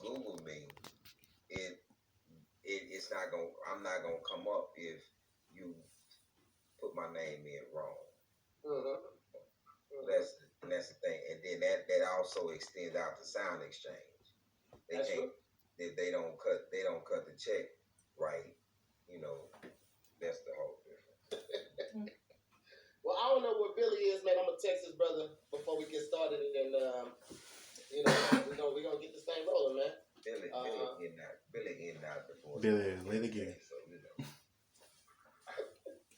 Google me, it's not gonna. I'm not gonna come up if you put my name in wrong. That's the thing, and then that also extends out to sound exchange. They That's can't. They don't cut the check right. You know, that's the whole difference. Well, I don't know where Billy is, man. I'm gonna text his brother before we get started, and you know, we're gonna get this thing rolling, man. Billy in out before. Billy, late again. So you know.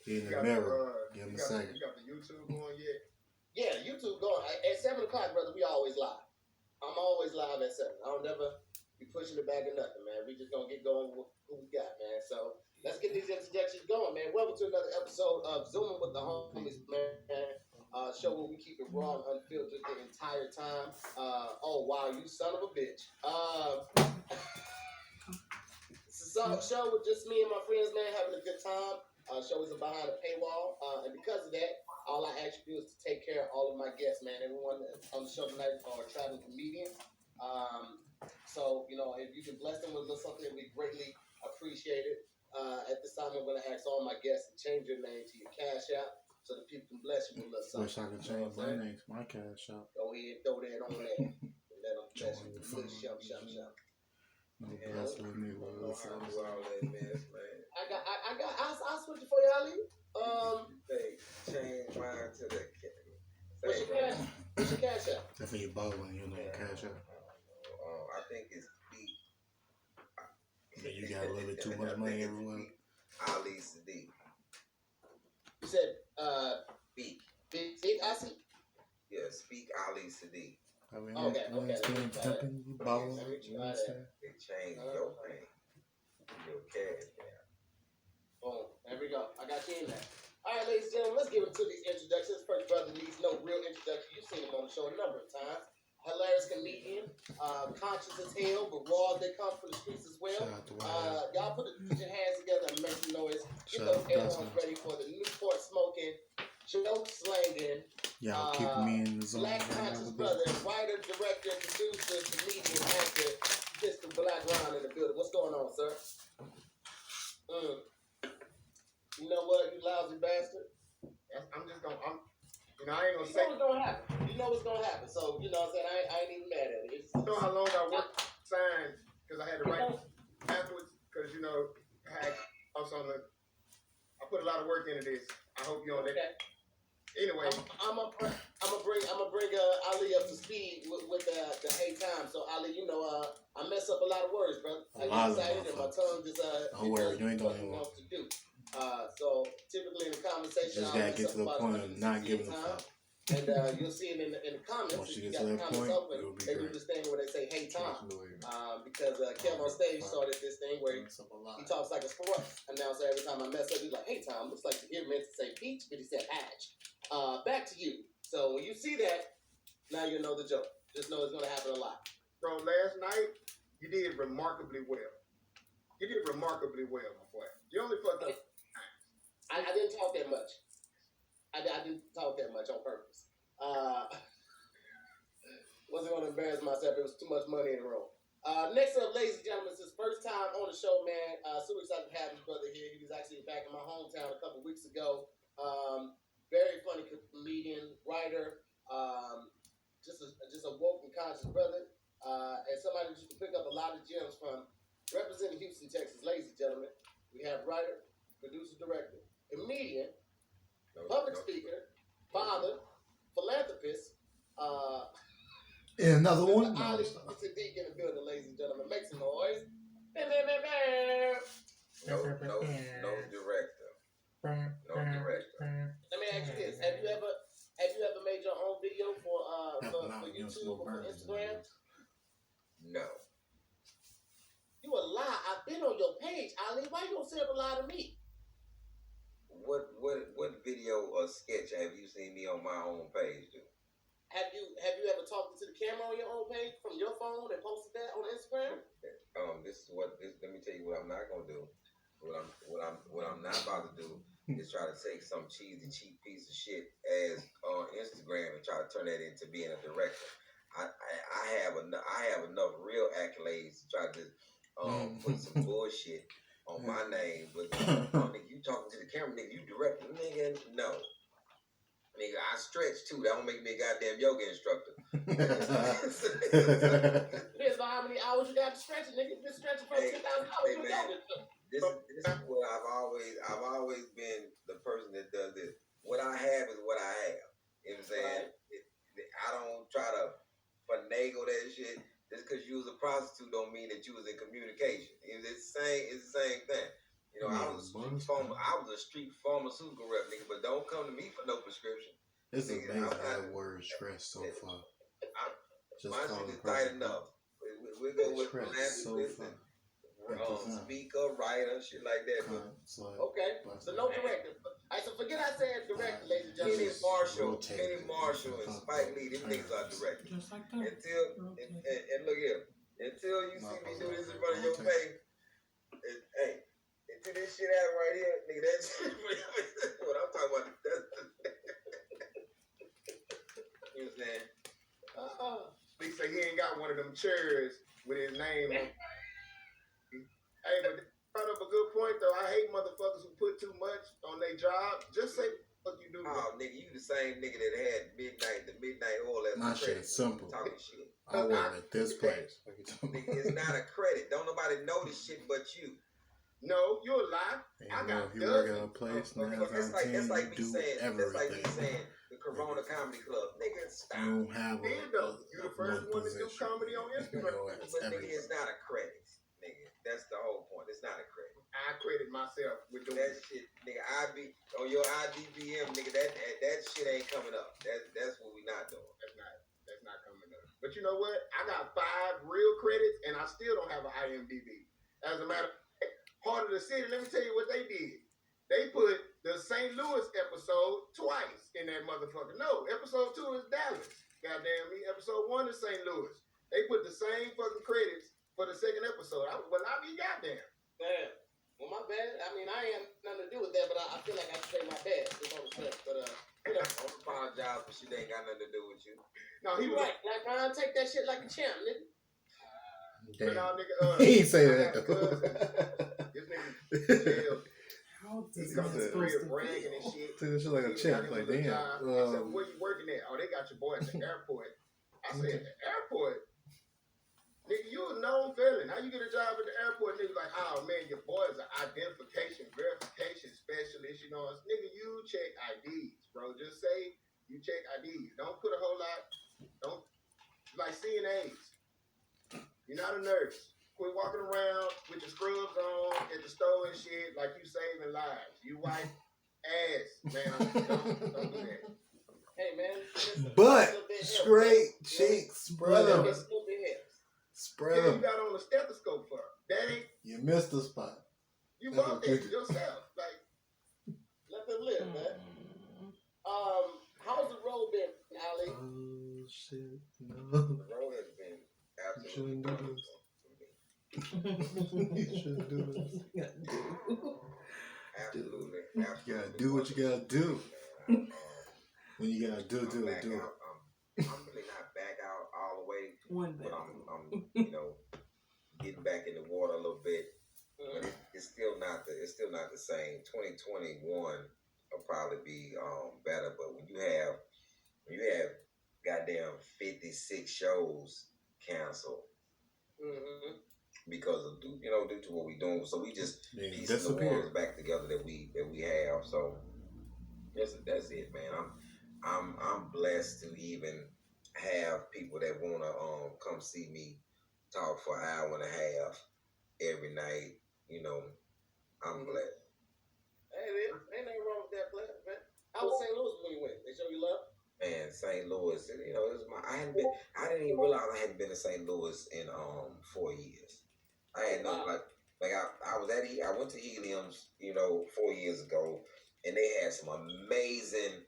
In the mirror. Give him a second. You got the YouTube going yet? Yeah, YouTube going at 7 o'clock, brother. We always live. I'm always live at 7. I don't never be pushing it back or nothing, man. We just gonna get going with who we got, man. So let's get these introductions going, man. Welcome to another episode of Zooming with the Homies, man. Show where we keep it raw and unfiltered the entire time. Oh wow, you son of a bitch. It's a show with just me and my friends, man, having a good time. Show is behind a paywall, and because of that, all I ask you to do is to take care of all of my guests, man. Everyone that's on the show tonight are traveling comedians. So, you know, if you can bless them with a little something, we greatly appreciate it. At this time, I'm going to ask all my guests to change your name to your Cash App so that people can bless you with a little something. Wish I could change my name to my Cash App. Go ahead, throw that on there. Let them bless you with a little shum. No, bless with me with a little something. I'll switch it for you, Ali. Change mine to the. What's your Cash App? That's when you're balling, you know, Cash App. I think it's Beat. Yeah, you got a little bit too much money everywhere. Ali Sadiq. You said Beat. Big I see. Yeah, speak Ali Sadiq. I mean, okay. pimping, you balling, you understand? They change your name. Your cash now. Boom. There we go. I got you in there. All right, ladies and gentlemen, let's get into these introductions. First brother needs no real introduction. You've seen him on the show a number of times. Hilarious comedian, conscious as hell, but raw as they come from the streets as well. Y'all put your hands together and make some noise. Get those airhorns ready for the Newport smoking, joke slanging, y'all keep me in the zone. Black conscious brother, writer, director, producer, comedian, actor, Mr. Black Ron in the building. What's going on, sir? You know what, you lousy bastard? I'm just gonna, I ain't gonna say. You know what's gonna happen. You know what's gonna happen. So, you know what I'm saying? I ain't even mad at it. You know how long I worked signs because I had to write afterwards because, you know, I put a lot of work into this. I hope you know that. Okay. Anyway. I'm gonna bring Ali up to speed with the hey time. So Ali, you know, I mess up a lot of words, brother. I get excited and my tongue just don't worry, you ain't going anywhere. To do. So typically in the conversation, just gotta get to the point of not giving a fuck. And you'll see it in the comments. Once you if get you to got that the point, comments open, it'll be they great. do this thing where they say hey time. Because Kevin on stage started this thing where he talks like a sports announcer. Every time I mess up, he's like, hey Tom, looks like you meant to say peach, but he said hatch. Back to you. So when you see that, now you know the joke. Just know it's gonna happen a lot. Bro, last night you did remarkably well. You did remarkably well, my boy. You only fucked up. I didn't talk that much. I didn't talk that much on purpose. Wasn't gonna embarrass myself. There was too much money in the room. Next up, ladies and gentlemen, it's his first time on the show, man. Super excited to have his brother here. He was actually back in my hometown a couple weeks ago. Very funny comedian, writer, just a woke and conscious brother, and somebody that you can pick up a lot of gems from. Representing Houston, Texas, ladies and gentlemen, we have writer, producer, director, comedian, public speaker, father, philanthropist, and another one. Ali Sadiq in the building, ladies and gentlemen. Make some noise. No director. No director. Let me ask you this: Have you ever made your own video for YouTube or for Instagram? No. You a lie. I've been on your page, Ali. Why you gonna say a lie to me? What video or sketch have you seen me on my own page do? Have you ever talked to the camera on your own page from your phone and posted that on Instagram? Let me tell you what I'm not gonna do. What I'm not about to do is try to take some cheesy cheap piece of shit as on Instagram and try to turn that into being a director. I have enough real accolades to try to put some bullshit on my name. But nigga, you talking to the camera, nigga, you directing, nigga, no. Nigga, I stretch too. That don't make me a goddamn yoga instructor. Depends on how many hours you got to stretch it, nigga. If you're stretching for 2,000 hours, you yoga instructor. This is what I've always been the person that does this. What I have is what I have. You know what I'm saying? I don't try to finagle that shit. Just because you was a prostitute don't mean that you was in communication. It's the same thing. You know, I was a street pharmaceutical rep, nigga, but don't come to me for no prescription. It's nigga, amazing how the word stress so far. My shit is tight enough. We go with philanthropist and speaker, writer, shit like that. Okay, so no director. Alright, so forget I said director, ladies and gentlemen. Kenny Marshall and Spike Lee, them niggas are directors. Just like that. And look here, until you see me do this in front of your face, hey, until this shit happen right here, nigga, that's what I'm talking about. You know what I'm saying? They say he ain't got one of them chairs with his name on. Hey, but they brought up a good point though. I hate motherfuckers who put too much on their job. Just say what you do. Oh, nigga, you the same nigga that had the midnight oil as my a shit credit. simple. Talking shit. I work at this place. Nigga, it's not a credit. Don't nobody know this shit but you. No, you're a lie. I got if you work at a place, That's like me saying everything. the Corona Comedy Club. Nigga, stop. You don't have you the first one to do comedy on Instagram. But nigga, it's not a credit. Nigga, that's the whole point. It's not a credit. I credit myself with doing that shit, nigga. On your IDBM, nigga. That shit ain't coming up. That's what we not doing. That's not coming up. But you know what? I got 5 real credits, and I still don't have an IMDb. As a matter of fact, Heart of the City. Let me tell you what they did. They put the St. Louis episode twice in that motherfucker. No, episode 2 is Dallas. Goddamn me. Episode 1 is St. Louis. They put the same fucking credits for the second episode. I be goddamn. Damn. Well, my bad. I mean, I ain't have nothing to do with that, but I feel like I should say my bad. With all respect. But, don't apologize for shit that ain't got nothing to do with you. No, he was right. Like, I take that shit like a champ, nigga. Damn. Nah, nigga, he ain't say that though. This nigga jail. How does He comes to that bragging and shit. Take this shit like a champ. Like, damn. I said, where you working at? Oh, they got your boy at the airport. I said, the airport? Nigga, you a known felon. How you get a job at the airport? Nigga like, oh man, your boy is an verification specialist. You know, nigga, you check IDs, bro. Just say you check IDs. Don't put a whole lot. Don't like CNAs. You're not a nurse. Quit walking around with your scrubs on at the store and shit like you saving lives. You wipe ass, man. Don't do that. Hey, man. But straight cheeks, brother. Spread You them. got on a stethoscope for that ain't. You missed the spot. You bought that yourself. Like, let them live, man. How's the road been, Ali? Oh shit! No. The road has been absolutely You shouldn't do this. Absolutely. You gotta do what you gotta do. When you gotta do it. I'm really not back out all the way, but I'm getting back in the water a little bit. But it's still not the same. 2021 will probably be better. But when you have goddamn 56 shows canceled because of due to what we're doing, so we just piecing the ones back together that we have. So that's it, man. I'm blessed to even have people that wanna come see me talk for an hour and a half every night. You know, I'm blessed. Hey, man, ain't nothing wrong with that, man. How was St. Louis when you went? They show you love? Man, St. Louis, it was I didn't even realize I hadn't been to St. Louis in 4 years. I had no I went to Helium's, 4 years ago, and they had some amazing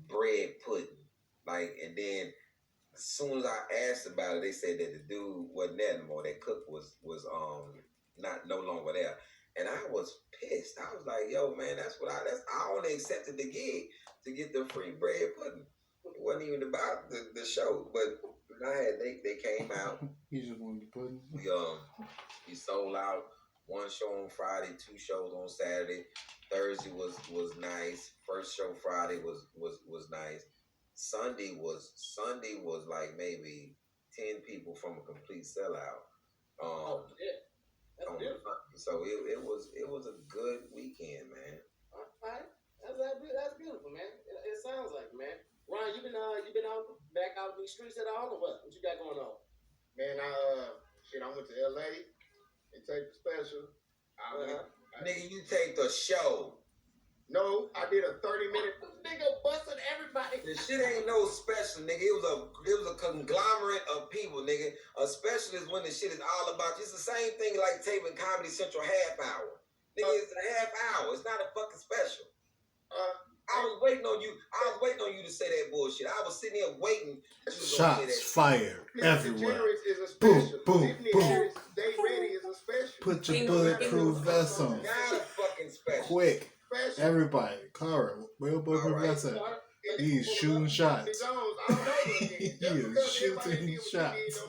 bread pudding. And then as soon as I asked about it, they said that the dude wasn't there anymore. That cook was no longer there. And I was pissed. I was like, yo, man, I only accepted the gig to get the free bread pudding. It wasn't even about the show, but they came out. He just wanted to put. We sold out one show on Friday, two shows on Saturday. Thursday was nice. First show Friday was nice. Sunday was like maybe 10 people from a complete sellout. Oh yeah, that's beautiful. So it was a good weekend, man. All right, that's beautiful, man. It sounds like, man. Ron, you been out back out in the streets at all, or what? What you got going on? Man, I went to LA and take the special. Nigga, you take the show. No, I did a 30-minute. Nigga busting everybody. The shit ain't no special, nigga. It was a conglomerate of people, nigga. A special is when the shit is all about. It's the same thing like taping Comedy Central half hour. Nigga, it's a half hour. It's not a fucking special. I was waiting on you. To say that bullshit. I was sitting here waiting. Shots fired everywhere. Is a Boom, special. boom, boom. Stay ready is a special. Put your bulletproof vest on. Not a fucking special. Quick. Special. Everybody. Cara, where bulletproof vest at? He's shooting shots. He is shooting shots.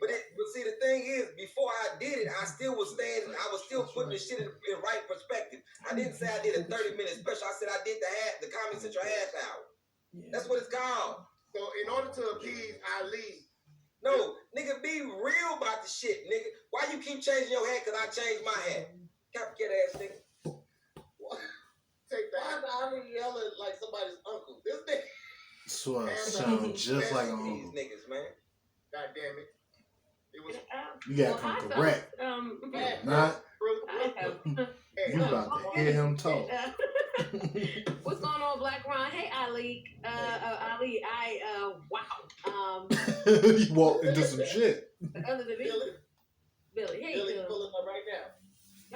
But see, the thing is, before I did it, I still was standing. I was still putting the shit in right perspective. I didn't say I did a 30-minute special. I said I did the Comedy Central half hour. Yeah. That's what it's called. So in order to appease Ali, No, nigga, be real about the shit, nigga. Why you keep changing your hat? Cause I changed my hat. Copycat ass nigga. take Why that. is Ali yelling like somebody's uncle? This nigga. Swear, sound just like an These uncle. niggas, man. God damn it. It was You gotta come correct. Not you about to hear him talk. What's going on, Black Ron? Hey, Ali. Ali, wow. You walked into some shit. Other than me, Billy. Hey, Billy pulling up right now.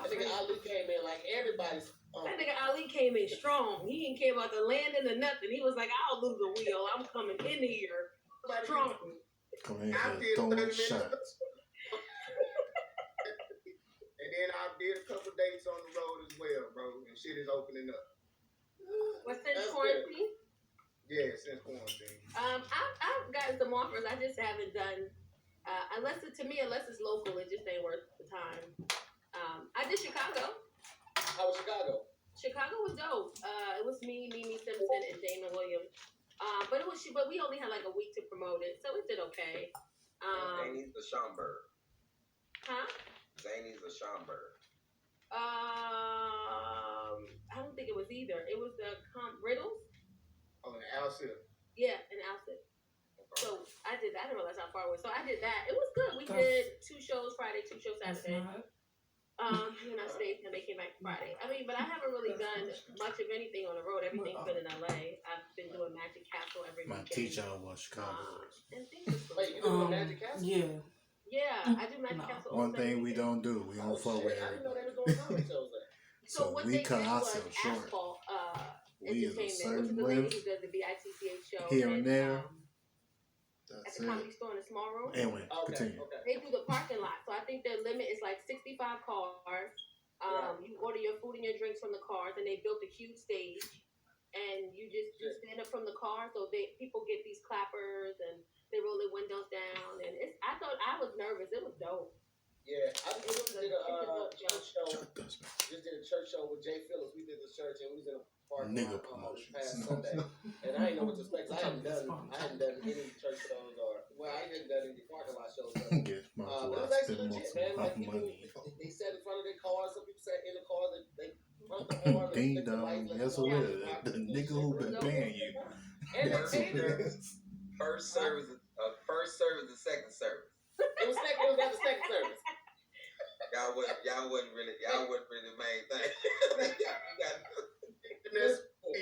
I think Ali came in like everybody's. That nigga Ali came in strong. He didn't care about the landing or nothing. He was like, I'll lose the wheel. I'm coming in here strong. Come in I here did 30 throwing minutes. shots. And then I did a couple dates on the road as well, bro. And shit is opening up. What's in That's quarantine? Yeah, since quarantine. I've gotten some offers. I just haven't done. Unless it's local, it just ain't worth the time. I did Chicago. How was Chicago? Chicago was dope. It was me, Mimi Simpson, and Dana Williams. But we only had like a week to promote it, so it did okay. Zany's the Schomburg. Huh? Zany's the Schomburg. I don't think it was either. It was the Riddles. Oh, the Alcid. Yeah, and Alcid. So I did that. I didn't realize how far away. So I did that. It was good. We did 2 shows Friday, 2 shows Saturday. And I stayed and they came back Friday. I mean, but I haven't really done much of anything on the road. Everything's been in LA. I've been doing Magic Castle every My weekend. teacher was Chicago. And things are Wait, you doing Magic Castle? Yeah. Yeah, I do Magic Castle. One thing we don't do, we don't fuck with I didn't know everybody. they was doing comedy shows there. So what we they cut did was ourselves short. Asphalt We is a Entertainment, which certain is the lady way who does the BITCH show. here and there. At That's the it. Comedy Store in the small room. Anyway, continue. Okay. They do the parking lot. So I think their limit is like 65 cars. You order your food and your drinks from the cars, and they built a huge stage. And you stand up from the car, so people get these clappers, and they roll their windows down. And I thought I was nervous. It was dope. Yeah, I just did a church show. Chuck does, man. Just did a church show with Jay Phillips. We did the church, and we was in a park Nigga this promotions. past Sunday. And I didn't know what to expect. I hadn't done any church shows I hadn't done any parking lot shows. Get my But it boy was actually spend legit, most man. of Like my people, money. they sat in front of their cars. Some people sat in the car. They front the horn. Ding flicked the dong, lights, let yes the it car is. rock, The and nigga shit. who been paying you. And That's they what paid it her. is. First service, and second service. It was at the second service. Y'all wasn't really the main thing.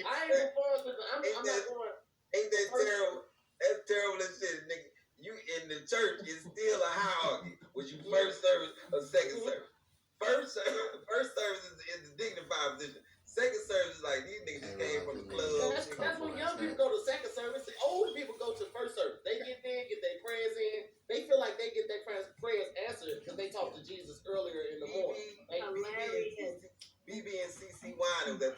I ain't going for it. I'm not going. Ain't that terrible? That's terrible as shit, nigga. You in the church, it's still a hierarchy. Was you first service or second service? First service is the dignified position. Second service is like these niggas just came from the club. That's when young people go to second service. The older people go to first service. They get there, get their prayers in. They feel like they get their prayers answered because they talked to Jesus earlier in the morning. Hilarious. BB and CC Wine was at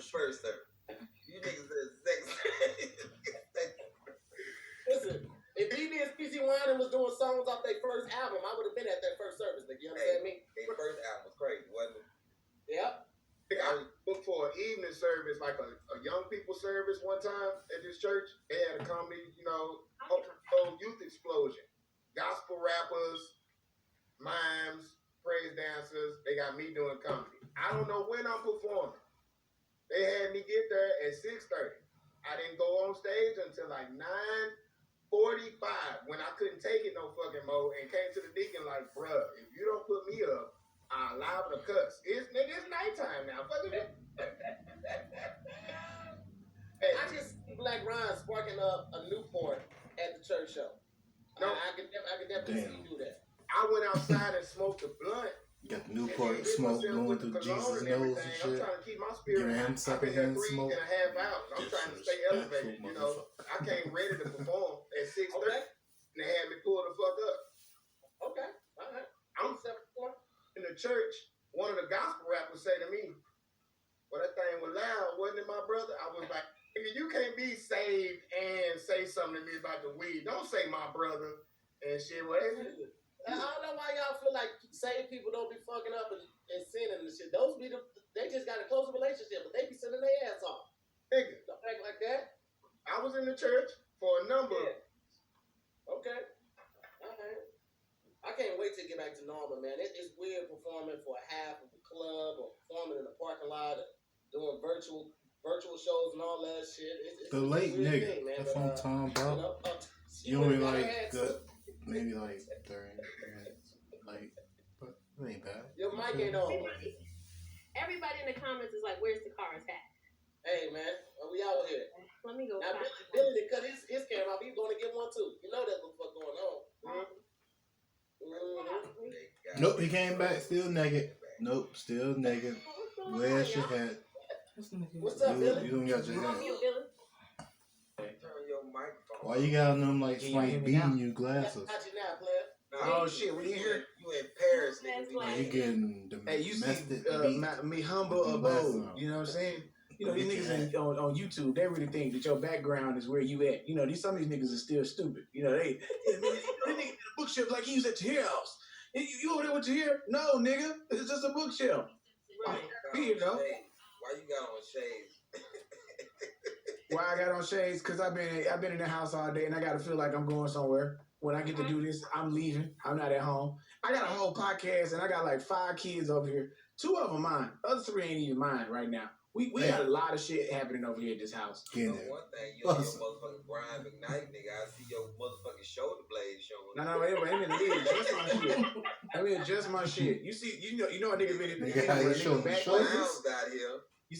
service one time at this church. They had a comedy, youth explosion. Gospel rappers, mimes, praise dancers. They got me doing comedy. I don't know when I'm performing. They had me get there at 6:30. I didn't go on stage until like 9:45 when I couldn't take it no fucking more and came to the deacon like, bruh, if you don't put me up, I'm liable to cuss. It's nighttime now. Fuck it. Hey, I just see Black Ron sparking up a Newport at the church show. No, I can definitely see you do that. I went outside and smoked a blunt. You got the Newport smoke going through Jesus' nose and shit. I'm trying to keep my spirit high. I've been there 3.5 hours. I'm trying to stay elevated, I came ready to perform at 6:30, and they had me pull the fuck up. Okay, all right. I'm in the church. One of the gospel rappers say to me, well, that thing was loud, wasn't it, my brother? I was like, you can't be saved and say something to me about the weed. Don't say my brother and shit. Well, I don't know why y'all feel like saved people don't be fucking up and sinning and shit. Those be they just got a closer relationship, but they be sending their ass off. Nigga, don't act like that. I was in the church for a number. Okay. All right. I can't wait to get back to normal, man. It's weird performing for half of a club or performing in a parking lot or doing virtual shows and all that shit. It's the late nigga. Thing, that's what I'm talking about. You only like the maybe like 30 minutes. Like, but it ain't bad. Your mic ain't on. Everybody in the comments is like, where's the car's hat? Hey, man, we out here. Let me go. Now, Billy didn't cut his camera off. He's going to get one, too. You know that's what the fuck going on. Mm-hmm. Nope, he came back still naked. Nope, still naked. Where's your hat? What's up, Billy? You don't got your hat. Turn your microphone. Why you got them like Swank beating you glasses? Got you now, player. Oh shit, we in here. You in Paris, nigga. You getting the Hey, you see beat. me humble abode. You know what I'm saying? You know, these niggas on YouTube, they really think that your background is where you at. You know, some of these niggas are still stupid. You know, they nigga in a bookshelf like he was at Tahir house. You over there with Tahir? No, nigga. It's just a bookshelf. Right. Here you go. Why you got on shades? Why I got on shades? Because I've been in the house all day and I gotta feel like I'm going somewhere. When I get to do this, I'm leaving. I'm not at home. I got a whole podcast and I got like 5 kids over here. 2 of them mine. Other 3 ain't even mine right now. We got a lot of shit happening over here at this house. One thing, you and your motherfucking Brian McKnight, nigga. I see your motherfucking shoulder blades showing. No, just my shit. I mean, just my shit. You see, you know a nigga been in the nigga back like this. Out here. You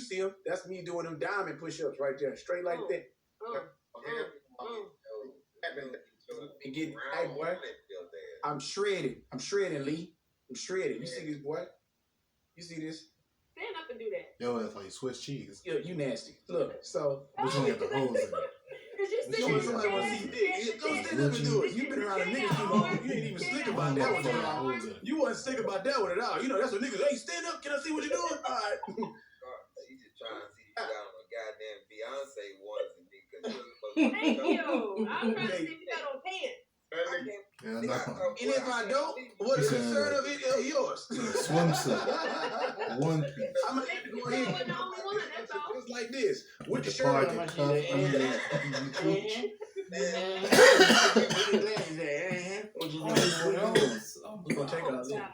see him. That's me doing them diamond push-ups right there, straight like that. And get, hey boy, I'm shredded, Lee. I'm shredded. You see this, boy? You see this? Stand up and do that. Yo, it's like Swiss cheese. Yeah, you nasty. Look, so which one got the holes in it? Somebody want to see dick. Go stand up and do it. You've been around a nigga too long. You ain't even slick about that one at all. You wasn't slick about that one at all. You know, that's what niggas, hey, stand up. Can I see what you're doing? All right. You just trying to see you got on a goddamn Beyonce onesie, nigga. Thank you. I'm trying to see if you got on pants. Yeah, no. And if I don't, what is concern of it is yours. Swimsuit. One piece. I'm going to have to go ahead. It's like this. With the shirt Park on my and cuff under your cooch. What you going to take out there?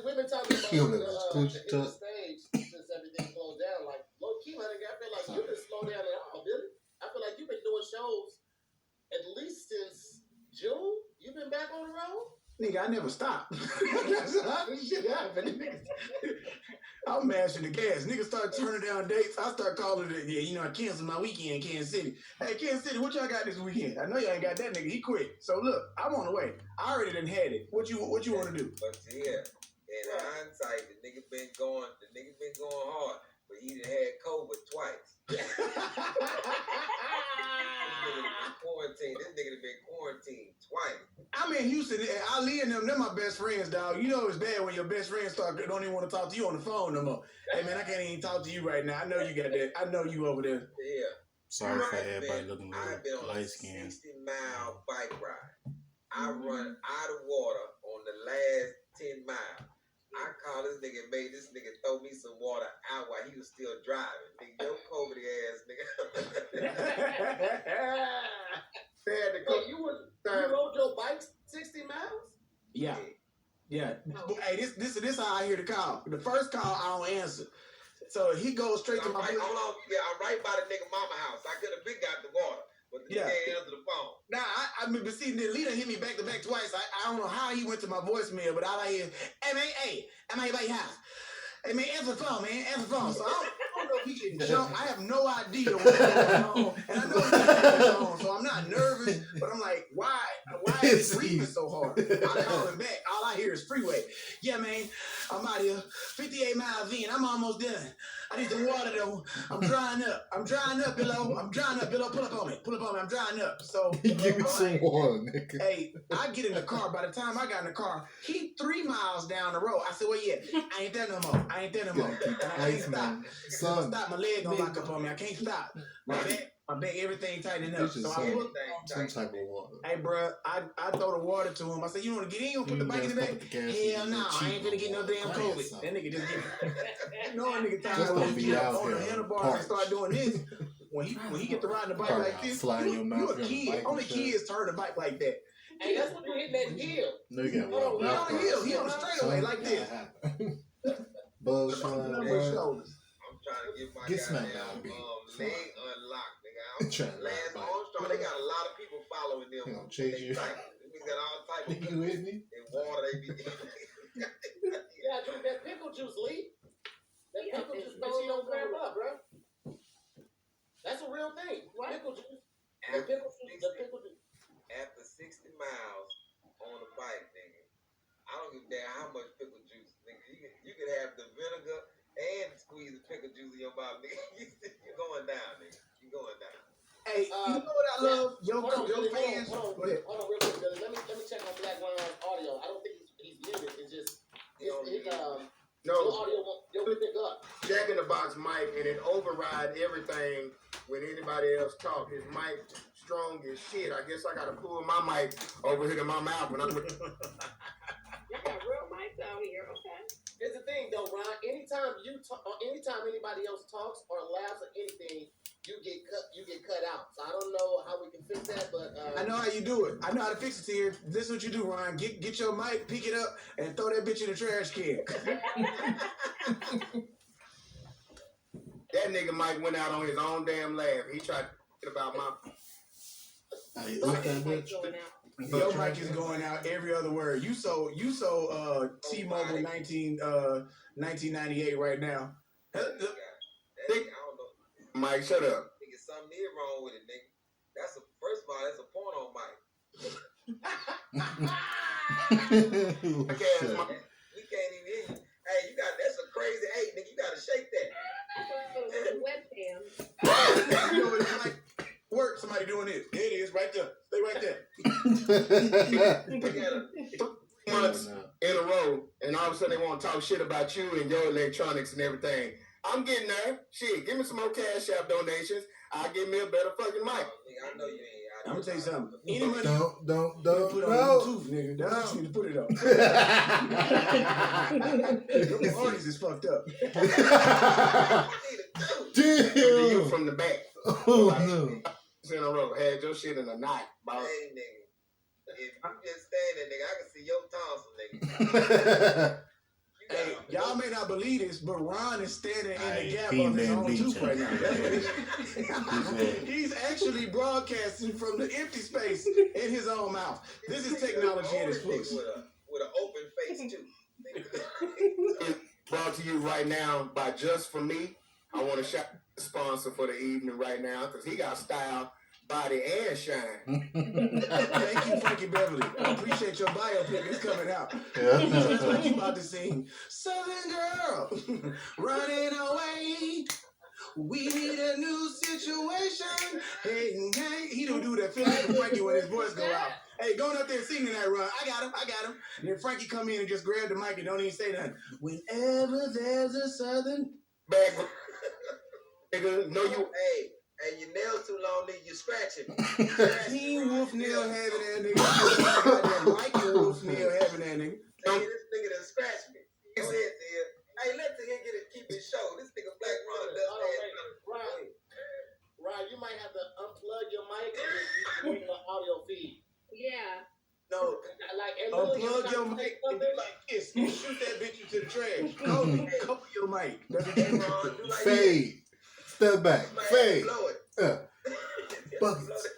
We've been talking about the stage since everything closed down. Like, low key, I feel like you didn't slow down at all, Billy. I feel like you've been doing shows at least since June. You've been back on the road? Nigga, I never stopped. That's how this shit happened. I'm mashing the gas. Niggas start turning down dates. I start calling it, I canceled my weekend in Kansas City. Hey, Kansas City, what y'all got this weekend? I know y'all ain't got that nigga. He quit. So look, I'm on the way. I already done had it. What you want to do? But yeah, in hindsight, the nigga been going hard, but he done had COVID twice. This nigga done been quarantined twice. I'm in Houston. Ali and them, they're my best friends, dog. You know it's bad when your best friends don't even want to talk to you on the phone no more. Hey, man, I can't even talk to you right now. I know you got that. I know you over there. Yeah. Sorry for everybody looking like light skin. 60-mile bike ride. I run out of water on the last 10 miles. I called this nigga and made this nigga throw me some water out while he was still driving. Nigga, your COVID ass, nigga. Yeah. Yeah. Hey, this how I hear the call. The first call I don't answer. So he goes straight to my hold on. Yeah, I'm right by the nigga mama house. I could have been got the water, but the nigga ain't answer the phone. Nah, I mean, but see, the leader hit me back to back twice. I don't know how he went to my voicemail, but all I hear, hey man, I'm at your house. Hey man, answer the phone, man, answer the phone. So I don't know if he can jump. I have no idea what's going on, and I know he's going on, so I'm not nervous. But I'm like, why is this ringing so hard? I call him back. All I hear is freeway. Yeah, man, I'm out here, 58 miles in. I'm almost done. I need some water though. I'm drying up. Billo. I'm drying up, Billo. Pull up on me. I'm drying up. So give me some water, nigga. Hey, I get in the car. By the time I got in the car, he 3 miles down the road. I said, well, yeah, I ain't there no more. I can't stop. Stop. My leg gonna lock up on me. I can't stop. My back, everything tightening up. So I put some type of water. Hey, bro, I throw the water to him. I said, you want to get in? You want to put the bike in the back? Hell no, I ain't finna get no damn COVID. That nigga just get no nigga tired when he get on the handlebars and start doing this. When he get to riding the bike like this, you a kid. Only kids turn the bike like that. Hey, that's when you hitting that hill. No, you he on the hill. He on the straightaway like this. Buzz showing I'm trying to get my goddamn leg unlocked, nigga. Lance Armstrong, they got a lot of people following them. They gonna chase you. We got all type of you with me? in water they be Yeah, I drink that pickle juice, Lee. That pickle juice makes you don't cramp up, bro. That's a real thing. What? Pickle juice. The pickle juice. After 60 miles on a bike, nigga, I don't give a damn how much pickle juice, nigga. You can have the vinegar and squeeze the pickle juice in your mouth, nigga. You're going down, nigga. You're going down. Hey, you know what I love? Your fans. Hold on, real quick, Billy. Let me check on Black Ron's audio. I don't think he's muted. It's just your audio won't pick up. Jack in the Box mic, and it override everything when anybody else talk. His mic strong as shit. I guess I gotta pull my mic over here to my mouth when I'm. You got real mics out here, okay? Here's the thing, though, Ron. Anytime anytime anybody else talks or laughs at anything, you get cut out. So I don't know how we can fix that, but I know how you do it. I know how to fix it here. This is what you do, Ron. Get your mic, pick it up, and throw that bitch in the trash can. That nigga Mike went out on his own damn laugh. He tried to get about my. Hey, what's that bitch? Your mic is going out every other word. You so T-Mobile 1998 right now. I don't know. Mike, shut up. Nigga, something is wrong with it, nigga. That's first of all, that's a porno mic. I can't. We can't even hear you. Hey, that's a crazy 8, nigga. You gotta shake that. Webcam. You know what it's like? Work, somebody doing this. There it is, right there. Stay right there. Months in a row, and all of a sudden they want to talk shit about you and your electronics and everything. I'm getting there. Shit, give me some more Cash App donations. I'll get me a better fucking mic. I know you ain't. I'm gonna tell you something. Any money don't put on YouTube, nigga. That's what you need to put it on. Them artists is fucked up. Damn. You from the back. Oh no. In a row, had your shit in a knot. Hey, nigga. If you just stand there, nigga, I can see your tonsil, nigga. Hey, y'all may not believe this, but Ron is standing in the gap of his own tooth right now. That's what he's actually broadcasting from the empty space in his own mouth. This is technology at its fullest. With an open face, too. Brought to you right now by Just For Me. I want to shout out the sponsor for the evening right now because he got style, body, and shine. Thank you, Frankie Beverly. I appreciate your biopic. It's coming out. Yeah. Just like you about to sing Southern Girl running away. We need a new situation. Hey, he don't do that feeling for Frankie when his voice go out. Hey, going up there singing that run. I got him. And then Frankie come in and just grab the mic and don't even say nothing. Whenever there's a Southern Back. Nigga, no you. Hey, your nails too long, nigga. You scratching me. Teen Wolf nail having that nigga. Goddamn Mikey Wolf nail having that nigga. Hey, this nigga done scratched me. Go ahead, Tahir. Hey, let Tahir get it, keep his show. This nigga Black Ron does that. Ron, you might have to unplug your mic and use the audio feed. Yeah. No, Like unplug plug your mic and do like this and shoot that bitch into the trash. Cover your mic. Fade. Step back. Fade. Blow it. Buckets.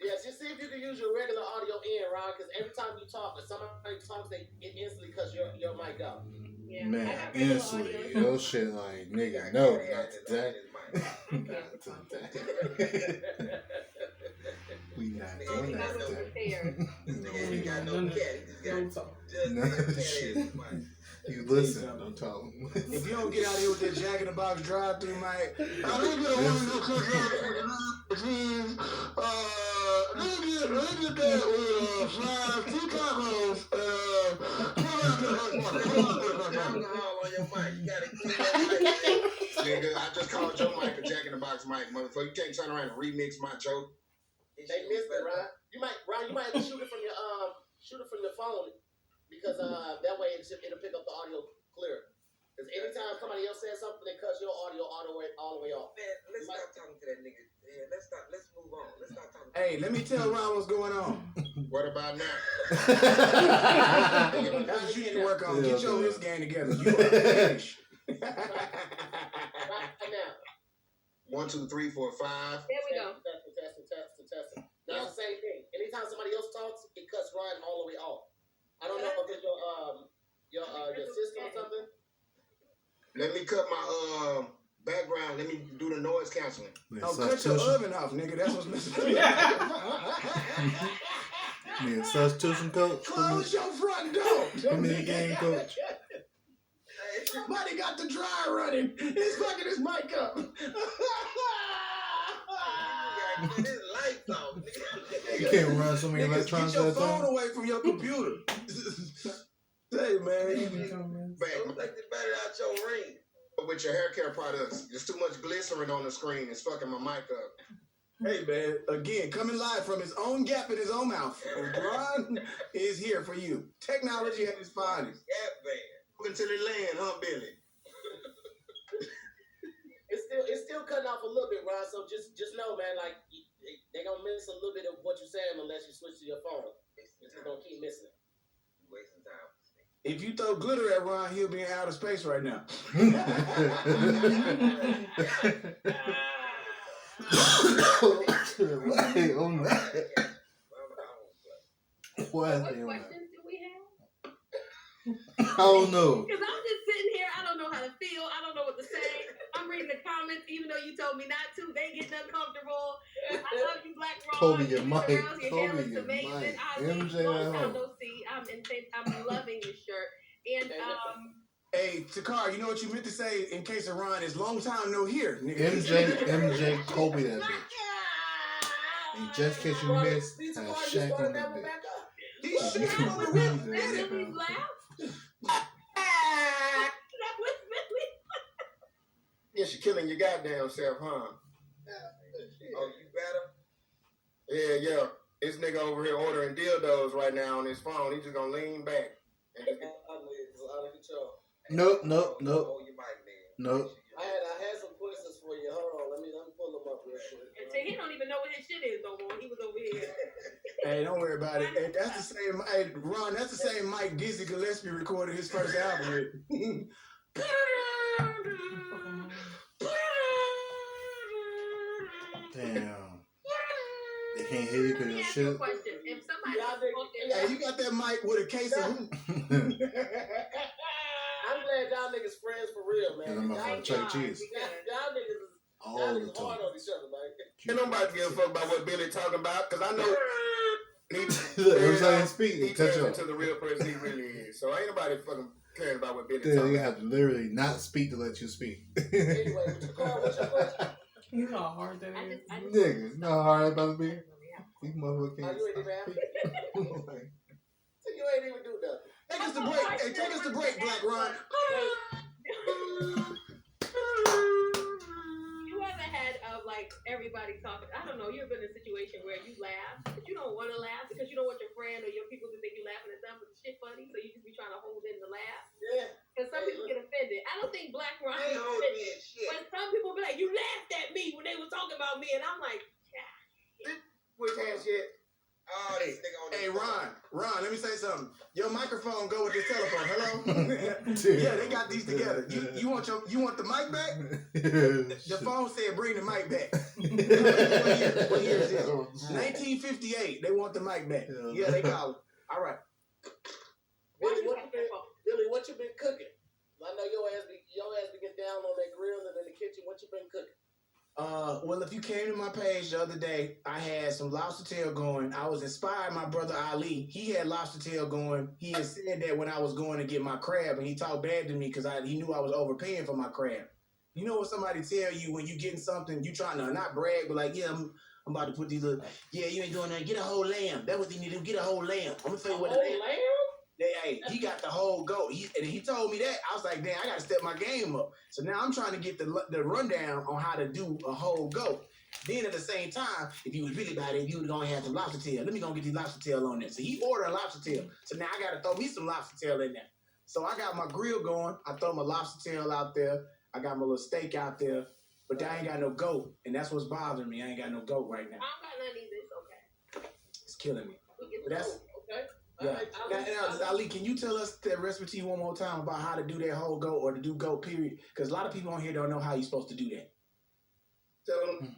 Yes, just see if you can use your regular audio in, Ron, because every time you talk, if somebody talks, it instantly cuts your mic out. Yeah. Man, instantly. Your shit like, nigga, no, not today. Not today. We not doing that today. He got no cat. He just got No shit. You listen, don't talk. If you don't get out of here with that Jack in the Box drive-through, Mike, let me get that fries, 2 tacos, alcohol on your mic. You gotta keep that mic. Nigga, I just called your mic a Jack in the Box mic, motherfucker. You can't turn around and remix my joke. They missed it, Ron. You might have to shoot it from your phone, because that way it'll pick up the audio clear. Because anytime somebody else says something, it cuts your audio all the way off. Man, let's stop talking to that nigga. Yeah, let's move on. Let's stop talking. Hey, let me tell Ron what's going on. What about now? That's what you need to work on. Get your wrist game together. You are finished. Right now. 1, 2, 3, 4, 5. There we go. Testing. That's the same thing. Anytime somebody else talks, it cuts Ron all the way off. I don't know if it's your system or something. Let me cut my background. Let me do the noise canceling. Oh, cut your oven off, nigga. That's what's missing. Yeah, substitution coach. Close your front door. Give me the game, coach. Somebody got the dryer running. He's fucking his mic up. Get his lights off. You can't run so many electronics Get your at a phone time. away from your computer. Hey, man. Don't take the battery out your ring. With your hair care products, there's too much glycerin on the screen. It's fucking my mic up. Hey, man. Again, coming live from his own gap in his own mouth. Ron is here for you. Technology at its finest. Yeah, man. Welcome to the land, huh, Billy? It's still cutting off a little bit, Ron. So just know, man, like they gonna miss a little bit of what you're saying unless you switch to your phone. It's just gonna keep missing. Wasting time. If you throw glitter at Ron, he'll be in outer space right now. Wait on that. What questions do we have? I don't know. Because I'm just sitting here, I don't know how to feel, I don't know what to say. I'm reading the comments, even though you told me not to. They getting uncomfortable. I love you, Black Ron. Kobe, your mic. Your hair Kobe, is your amazing. mic. I MJ at home. I'm loving your shirt. And Hey, Takar, you know what you meant to say in case of Ron is long time no here, nigga. MJ, Kobe that bitch. And just in case you missed, had Shaq on that bitch. He's shit on the whip. Yes, you're killing your goddamn self, huh? Oh, you better? Yeah. This nigga over here ordering dildos right now on his phone. He's just gonna lean back. It's out of control. Nope. Hold your mic, nigga. Nope. I had some questions for you. Hold on, let me pull them up real quick. And so he don't even know what his shit is no more. He was over here. Hey, don't worry about it. Hey, that's the same. Hey, Ron, that's the same Mike Dizzy Gillespie recorded his first album with. Damn. They can't hear you because Let me of ask you a shit. question. If somebody Hey, you got that mic with a case of who? I'm glad y'all niggas friends for real, man. And I'm Y'all about Chuck E. Cheese. niggas is All y'all the niggas hard time. on each other, man. Ain't nobody give a fuck about what Billy talking about, because I know Look, every time you speak, he they cut turns you off. into the real person he really is. So ain't nobody fucking caring about what Billy Then talking you about. have to literally not speak to let you speak. Anyway, what's your question? You know how hard that I is. just Nigga, you know how hard it's about to be? These motherfuckers Oh, can't you ain't even have speak. You ain't even do nothing. Take us to break. Hey, take us to break, Black Ron. You ever had like everybody talking? I don't know. You ever been in a situation where you laugh, but you don't want to laugh because you don't want your friend or your people to think you laughing at them, but the shit funny, so you just be trying to hold in the laugh. Yeah. Because some people get offended. I don't think Black Ron I ain't is holding offended, me in shit. but some people be like, "You laughed at me when they were talking about me," and I'm like, Which hand shit? I Oh, this nigga on Hey, the Ron, let me say something. Your microphone go with this telephone. Hello? Yeah, they got these together. You want the mic back? The phone said bring the mic back. What year is this? 1958. They want the mic back. Yeah, they call it. All right. Billy, what you been cooking? I know your ass be getting down on that grill and in the kitchen. What you been cooking? Well, if you came to my page the other day, I had some lobster tail going. I was inspired by my brother Ali. He had lobster tail going. He had said that when I was going to get my crab, and he talked bad to me because he knew I was overpaying for my crab. You know when somebody tell you when you getting something, you trying to not brag, but like, yeah, I'm about to put these little, yeah, you ain't doing that. Get a whole lamb. That's what they need to do. Get a whole lamb. I'm gonna tell you what the lamb. Hey, he got the whole goat. He told me that. I was like, damn, I got to step my game up. So now I'm trying to get the rundown on how to do a whole goat. Then at the same time, if you was really about it, you was going to have some lobster tail. Let me go get these lobster tail on there. So he ordered lobster tail. So now I got to throw me some lobster tail in there. So I got my grill going. I throw my lobster tail out there. I got my little steak out there. But I ain't got no goat. And that's what's bothering me. I ain't got no goat right now. I don't got none either. It's okay. It's killing me. But that's okay. Yeah. Now, Ali, can you tell us that recipe one more time about how to do that whole goat or to do goat, period? Because a lot of people on here don't know how you're supposed to do that. Tell them.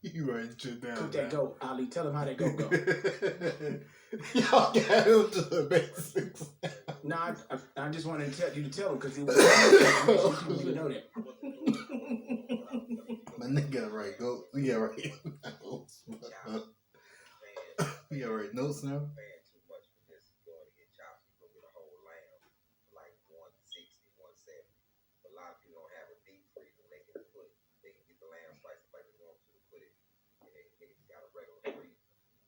You writing shit down. Cook that goat, Ali. Tell them how that goat go. Y'all got him to the basics. No, I just wanted to tell you to tell them because he was you know that. My nigga right, goat. Yeah, right. Yeah, right. Notes now. Paying too much for this going to get chops. You go get a whole lamb for like 160, 170. But a lot of people don't have a deep freezer. They can get the lamb slices like they want to put it. And they just got a regular freezer.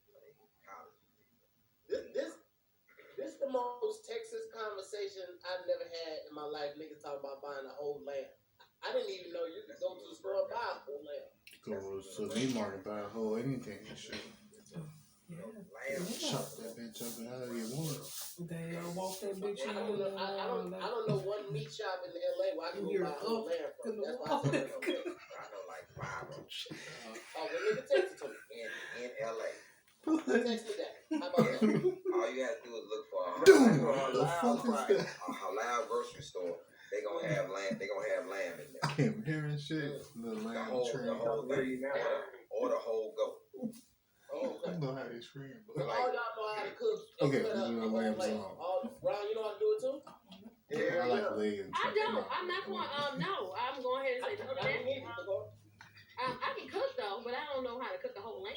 They college freezer. This the most Texas conversation I've never had in my life. Niggas talking about buying a whole lamb. I didn't even know you could go to the store and buy a whole lamb. Go to the meat market, buy a whole anything and shit. Chop that bitch up and how you want it. They walk that bitch in. I don't know one meat shop in LA where I can go buy a whole lamb from. That's why I said I know like 5 of them. oh, well, nigga, text it to me. In LA. Text me that. How about that? All you have to do is look for The fuck is that? a halal grocery store. They gonna have lamb. They gonna have lamb in there. I'm hearing shit. The The lamb whole train. thing, or the whole goat. Oh, I know how they scream, but all y'all know how to cook. okay, Cut up you a know whole lamb's lamb. Ron, you know how to do it too? I like legs. I don't. I'm not going. No, I'm going ahead and say no to that. I can cook though, but I don't know how to cook a whole lamb.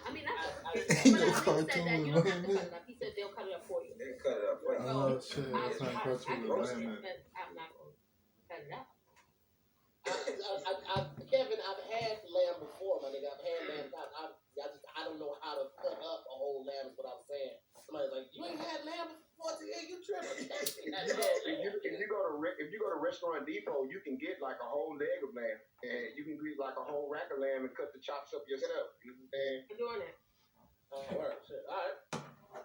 I mean, that's but he said that you don't have to cut it up. He said they'll cut it up for you. They cut it up for you. Oh shit, that's not I cartoon. can roast it, but I'm not going to cut it up. Kevin, I've had lamb before, my nigga. I've had lamb. I don't know how to cut up a whole lamb. Is what I'm saying. Somebody's like, you ain't had lamb before? Yeah, you tripping? If you go to Restaurant Depot, you can get like a whole leg of lamb, and you can get like a whole rack of lamb and cut the chops up yourself. You know what I'm saying? I'm doing it. Word, shit. All right.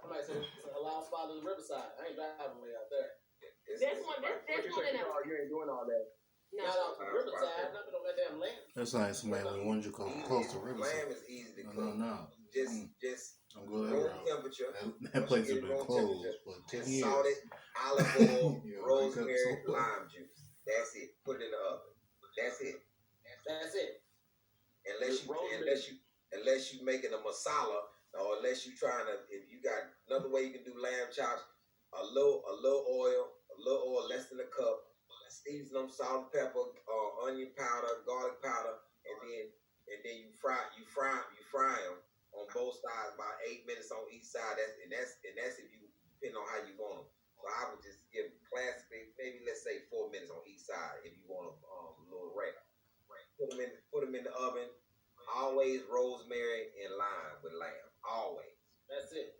Somebody said it's a loud spot in the Riverside. I ain't driving way out there. There's one in that. You ain't doing all that. No. Not out to the Riverside. Nothing on that damn land. That's like somebody that wants you close to Lamb Riverside. is easy to cook. No. Just I'm good room at temperature. that place has been closed for 10 years. Salt it, olive oil, Yeah, rosemary, because- lime juice. That's it. Put it in the oven. That's it. That's it. Unless you making a masala, or unless you trying to, if you got another way you can do lamb chops, a little oil, less than a cup, season them, salt, pepper, onion powder, garlic powder, and then you fry them on both sides about 8 minutes on each side. That's if you depending on how you want them. So I would just give classically maybe let's say 4 minutes on each side if you want them a little rare. Put them in the oven. Always rosemary and lime with lamb. Always. That's it.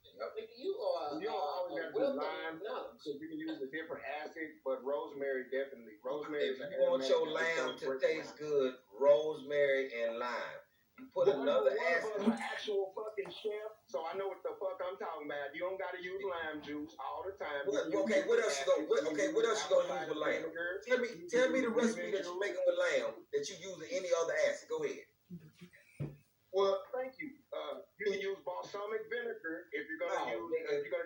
Yep. You are. You don't always have to lime because you can use a different acid, but rosemary definitely. Rosemary If is you want your lamb to taste good, rosemary and lime. You put another acid. I'm an actual fucking chef, so I know what the fuck I'm talking about. You don't gotta use lime juice all the time. What else you gonna use with lamb? Tell me the recipe that you're making with lamb that you use any other acid. Go ahead. Well, thank can use balsamic vinegar if you're gonna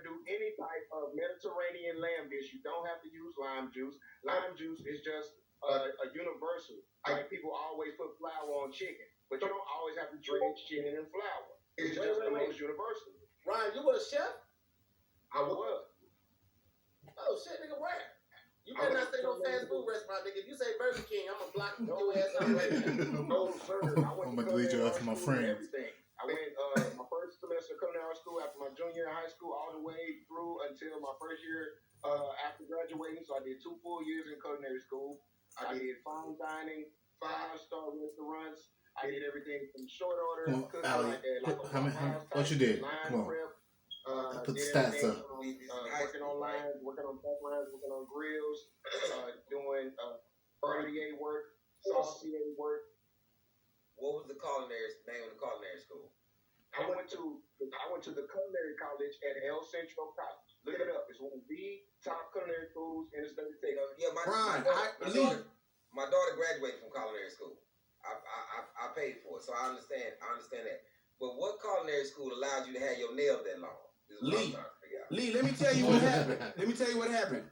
do any type of Mediterranean lamb dish. You don't have to use lime juice. Lime juice is just a universal. Like people always put flour on chicken, but you don't always have to drench chicken in flour. It's just the most universal. Ryan, you were a chef? I was. Oh shit, nigga, where? You better not say no fast food restaurant, nigga. If you say Burger King, I'm gonna block your ass out right now. No, sir. I'm gonna delete you off my friends. I went my first semester of culinary school after my junior year in high school, all the way through until my first year after graduating. So I did 2 full years in culinary school. I did fine dining, 5-star restaurants. I did everything from short order, cooking like that. What you did? Come on. Put the stats up. Working on lines, working on pipelines, working on grills, doing RDA work, saucier work. What was the name of the culinary school? I went to the culinary college at El Centro College. Look it up. It's one of the top culinary schools in the state of Texas. Yeah, my daughter graduated from culinary school. I paid for it, so I understand that. But what culinary school allows you to have your nails that long? Lee, let me tell you what happened.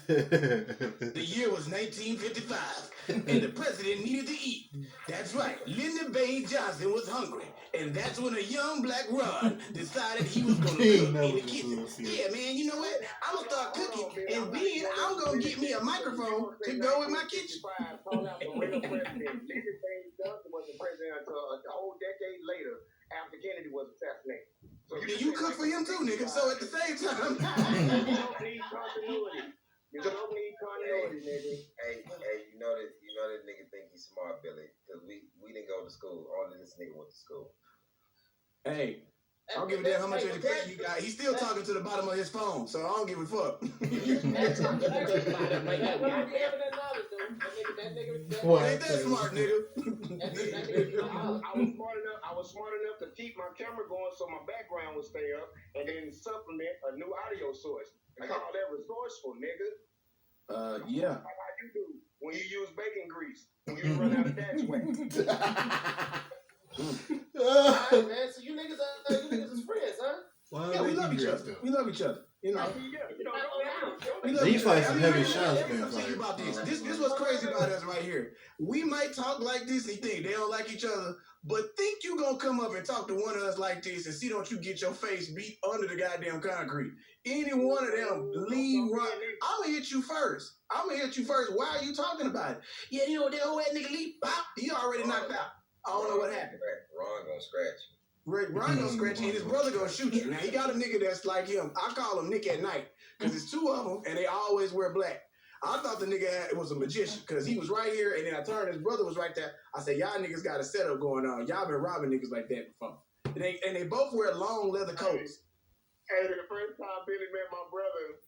The year was 1955, and the president needed to eat. That's right, Lyndon B. Johnson was hungry, and that's when a young black Ron decided he was going to cook in the kitchen. Yeah, man, you know what? I'm going to start cooking, and then I'm going to get me a microphone to go in my kitchen. Lyndon B. Johnson was the president until a whole decade later, after Kennedy was assassinated. So you cook for him too, nigga. So at the same time, you don't need continuity. You don't need continuity, nigga. Hey, you know that nigga think he's smart, Billy, because we didn't go to school. Only this nigga went to school. Hey, I don't give a damn how much education you got. He's still talking to the bottom of his phone, so I don't give a fuck. Ain't that smart, nigga? I was smart enough to keep my camera going so my background would stay up, and then supplement a new audio source. I call that resourceful, nigga. Yeah. How you do when you use bacon grease when you run out of that way. Alright, man. So you niggas is friends, huh? Yeah, we love each other. We love each other. You know. These like some heavy shots, man. Let me tell you about this. This what's crazy about us right here. We might talk like this and think they don't like each other, but think you gonna come up and talk to one of us like this and see don't you get your face beat under the goddamn concrete. Any one of them leave right. I'm gonna hit you first. Why are you talking about it? Yeah, you know that old nigga leave. Pop, he already knocked out. I don't know what happened. Ron gonna scratch you. Ron gonna scratch you and his brother gonna shoot you. Now he got a nigga that's like him. I call him Nick at Night because it's 2 of them and they always wear black. I thought the nigga was a magician because he was right here and then I turned, his brother was right there. I said, y'all niggas got a setup going on. Y'all been robbing niggas like that before. And they both wear long leather coats. Hey, the first time Billy met my brother,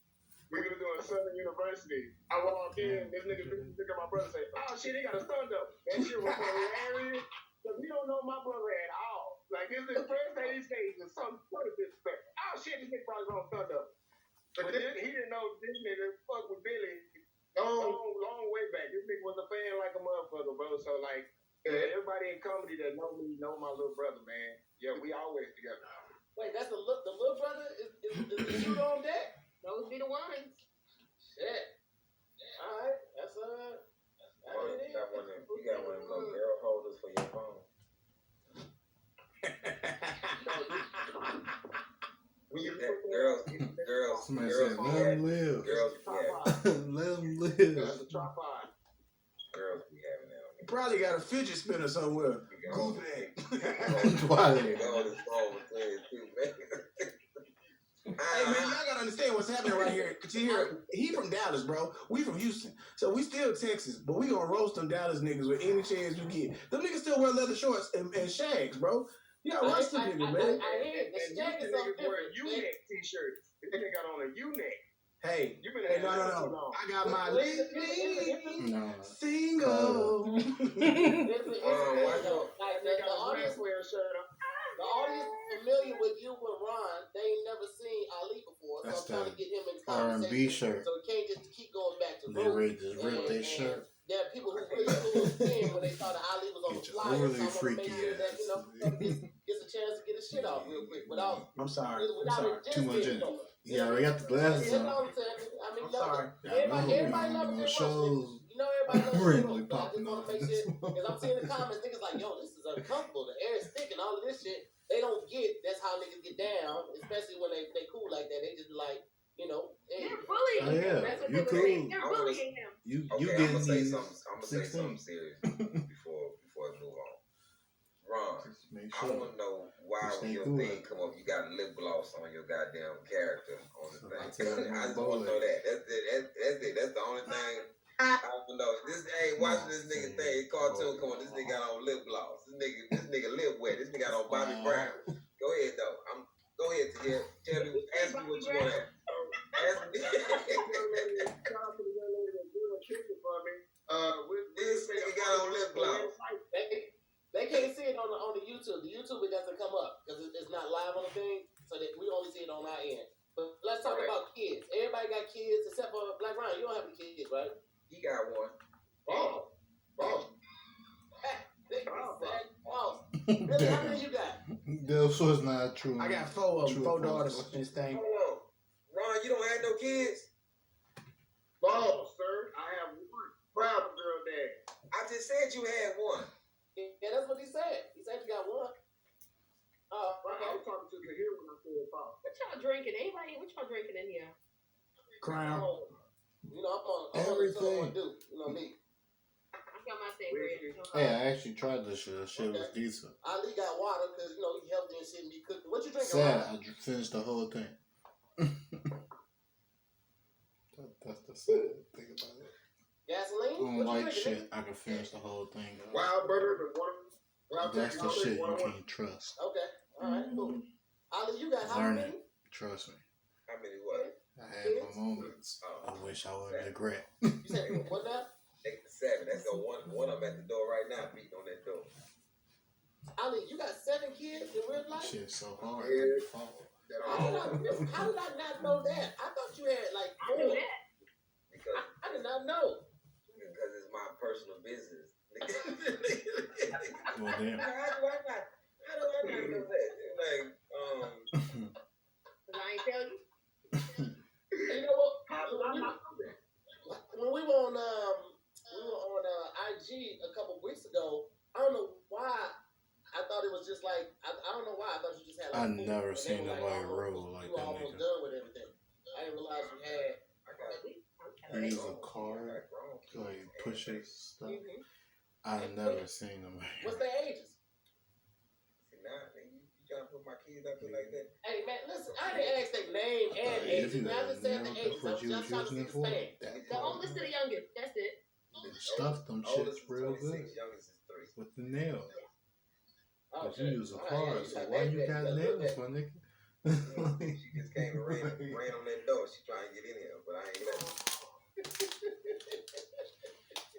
we was doing Southern University. I walked in, this nigga look at my brother and say, oh shit, they got a stunt double. That shit was hilarious. Because we don't know my brother at all. Like, this is the first day he stays in some sort of disrespect. Oh shit, this nigga probably wrong stunt double. But then he didn't know this nigga fuck with Billy long way back. This nigga was a fan like a motherfucker, bro. So like, everybody in comedy that know me know my little brother, man. Yeah, we always together. Wait, that's the little brother is the shooter on deck? Those be the ones. Shit. All right, that's You got one of those girl holders for your phone. Girls. Somebody said, let them live. Let them live. That's a tripod. Girls be having that on. You probably got a fidget spinner somewhere. Google that. Hey man, y'all gotta understand what's happening right here. He from Dallas, bro. We from Houston. So we still Texas, but we gonna roast them Dallas niggas with any chance we get. Them niggas still wear leather shorts and shags, bro. Yeah, roast them niggas, man. I hear the shag is something different. U-neck t-shirts. They got on a U-neck. Hey, You been no. I got my single. The audience familiar with you and Ron, they ain't never seen Ali before, so That's I'm trying to get him in R&B conversation. shirt. So we can't just keep going back to They ready to rip their shirt. There are people who really flew in when they thought that Ali was on the flyer. So I'm going to make sure that, gets a chance to get a this shit off real quick without. I'm sorry. Too much in it. He already got the glasses That's on. all I'm saying. I mean, I'm sorry. everybody loves Jay Rush. Shows You know everybody loves Jay randomly Rush. But I just popping want up. to make sure, because I'm seeing the comments, niggas like, yo, this is uncomfortable. The air is thick and all of this shit. They don't get that's how niggas get down, especially when they cool like that. They just be like, you know, hey, They're bullying Oh, him. yeah. That's what You they were cool. saying. They're bullying him. You Okay, I'm getting gonna say these something. I'm gonna say 16. something serious before we move on. Ron, Just make I sure. want to know why You when stay your cool. thing come up, you got lip gloss on your goddamn character on the So thing. I tell you, I just want to know that. That's it. That's the only thing I want to know. Watching this nigga thing, cartoon come on. This nigga got on lip gloss. This nigga lip wet. This nigga got on Bobby Brown. Go ahead though. Go ahead, Tahir. Tell me, ask me what you want to ask. Ask me. This nigga got on lip gloss. They can't see it on the YouTube. The YouTube it doesn't come up because it's not live on the thing, so that we only see it on our end. But let's talk about kids. Everybody got kids except for Black Ryan. You don't have any kids, right? He got one. Oh. Really, how many you got? That's what's not true. I got 4 of them, 4 daughters in this thing. Hold on. Ron, you don't have no kids? No, sir. I have one. Proud girl dad. I just said you had one. Yeah, that's what he said. He said you got one. Oh, I okay. was talking to Tahir when I said pop. What y'all drinking? Anybody? What y'all drinking in here? Crown. You know, I'm on Everything. do. You know me. I got my sangria. Hey, I actually tried this shit. That shit was decent. Ali got water because, you know, he healthy and shit and be cooking. What you drinking, Sad, Ron? I finished the whole thing. That's the sad thing about it. Gasoline? I don't What you like drinking, shit. I can finish the whole thing. Wild burgers and water. That's the shit you can't trust. Okay. All right, cool. Ali, you got how Learn many? it. Trust me. How many what? I had my moments. I wish I would regret. You said what now? 7. That's the one. One of them at the door right now, beating on that door. Ali, you got 7 kids in real life? Shit's so hard. Yeah. How did I not know that? I thought you had like I knew 4. that. Because I did not know. it's my personal business. Well, damn. How do I not know that? Like, Cause I ain't tell you. And you know what? When we were on IG a couple weeks ago, I don't know why. I thought it was just like I don't know why. I thought you just had like I 4, never and seen they were, nobody almost- roll like you were that almost nigga. done with everything. I didn't realize you had. You use a card to like push his stuff. Mm-hmm. I never seen them. What's their ages? nah, you trying to put my kids out there like that? Hey man, listen, I didn't ask their name and If ages. you I just said the that's ages. I'm what you was just trying to see using it the for. span. The oldest to the youngest. That's it. Stuff them Oldest shits is real 26, good youngest is 3. with the nails. Oh, But you use a all right, card, yeah, so got why that, you that, got that, nails, that. my nigga? She just came and ran on that door. She trying to get in here, but I ain't letting.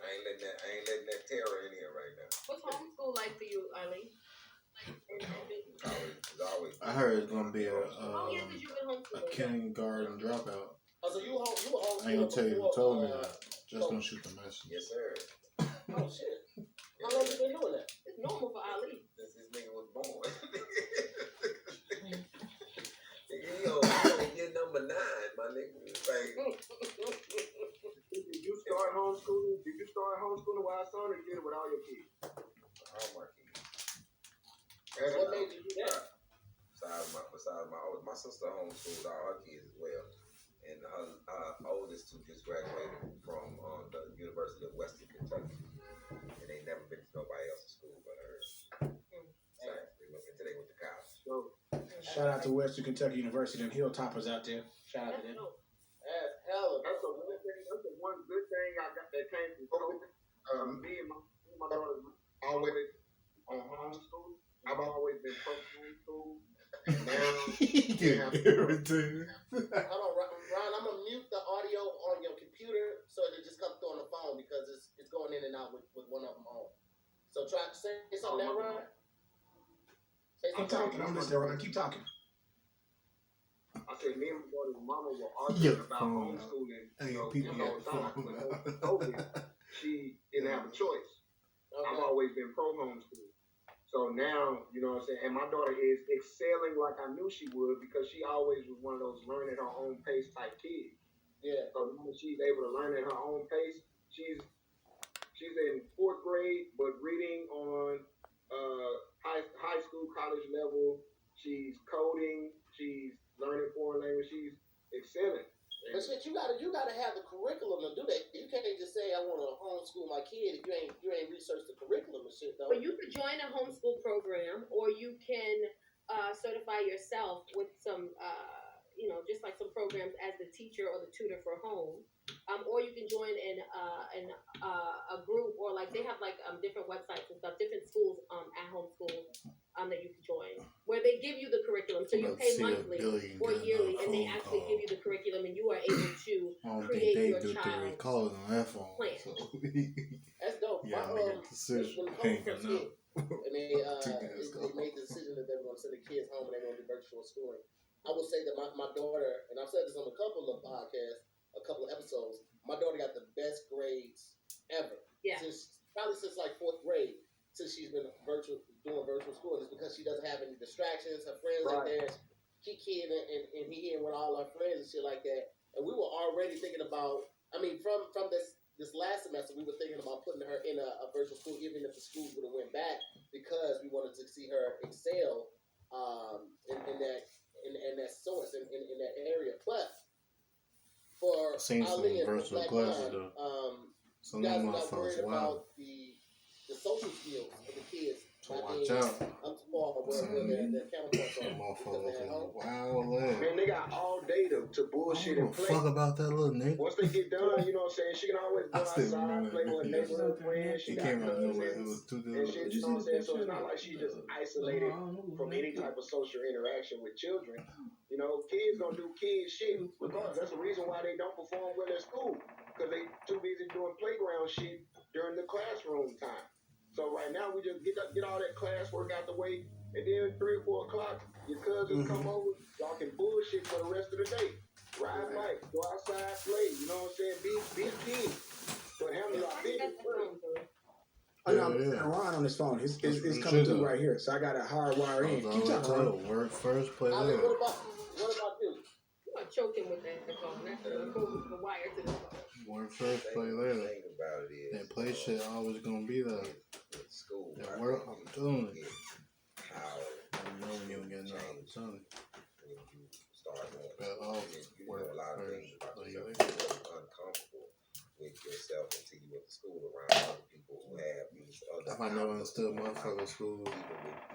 I ain't letting that terror in here right now. What's homeschool like for you, Eileen? It's always. I heard it's gonna be How many years have you been a homeschooling? kindergarten dropout. Oh, so you were home. I ain't gonna tell you who told me that. Just don't shoot the message. Yes, sir. Oh shit! How long you been doing that? It's normal for Ali. Since this nigga was born. Yo, year number 9, my nigga. It's like, Did you start homeschooling? Did you start homeschooling with our son, or you did it with all your kids? all my kids. What made you do that? Besides my oldest, my sister homeschooled all her kids as well, and her oldest 2 just graduated from the University of Western Kentucky, and they never been to nobody else's school but hers. Until they went to college. So, Shout out to Western Kentucky University, them hilltoppers out there. Shout out to them. That's hella. that's the one thing. That's the one good thing I got that came from school. Me and my daughter always on homeschool. I've always been pro homeschool. And now Get irritated. Hold on, Ron. I'm gonna mute the audio on your computer so it just comes through on the phone because it's going in and out with one of them on. So try to say something, now, Ron. Say I'm something. talking. I'm listening, Ron. Keep talking. I said me and my daughter's mama were arguing Your about phone. homeschooling. Hey, You know, people you know, got the time phone. when COVID, she didn't have a choice. I've Okay. always been pro homeschool. So now, you know what I'm saying? And my daughter is excelling like I knew she would because she always was one of those learn at her own pace type kids. Yeah. So now she's able to learn at her own pace. She's in 4th grade, but reading on high school, college level. She's coding. She's learning foreign language. She's excelling. But shit, you gotta have the curriculum to do that. You can't just say I want to homeschool my kid if you ain't researched the curriculum and shit though. But you could join a homeschool program, or you can certify yourself with some, just like some programs as the teacher or the tutor for home. Or you can join a group, or like they have like different websites and stuff, different schools at home schools that you can join, where they give you the curriculum, so you pay monthly or yearly, and they actually give you the curriculum, and you are able to create your child's plan. That's dope. Yeah, When make a decision. the COVID first hit, and they made the decision that they were going to send the kids home and they were going to do virtual schooling. I would say that my daughter, and I've said this on a couple of podcasts, a couple of episodes, my daughter got the best grades ever. Yeah. Probably since like 4th grade, since she's been doing virtual school. It's because she doesn't have any distractions. Her friends are there, kikiing and he with all her friends and shit like that. And we were already thinking about, from this last semester, we were thinking about putting her in a virtual school, even if the schools would have went back, because we wanted to see her excel in that source, in that area. But for Ali and Black Mind, you guys are not worried about the social skills of the kids. So watch out. I'm small where their counterparts are. Man, they got all day to bullshit and play. Fuck about that little nigga. Once they get done, you know what I'm saying? She can always go outside, play with her neighborhood friends. She got cousins and shit, you know what I'm saying? So it's not like she's just isolated from any type of social interaction with children. You know, kids gonna do kid shit regardless. That's the reason why they don't perform well at school, because they too busy doing playground shit during the classroom time. So right now we just get all that classwork out the way, and then 3 or 4 o'clock, your cousins come over, y'all can bullshit for the rest of the day. Ride bikes, go outside, play. You know what I'm saying? Be a kid, but handle your business first. Oh, no, I'm Ron on his phone. It's coming through right here, so I got to hardwire in. Keep talking. Work first, play Ali, later. what about you? You are choking with that phone. That's the wire to the phone. Work first, play later. The thing about it is, That play shit always gonna be there. With school, That work opportunity. How You know when you don't get no opportunity. when you start doing But you know a lot of things about play yourself. later. You're uncomfortable with yourself until you went to school around other people who have these other. If I never understood motherfucker school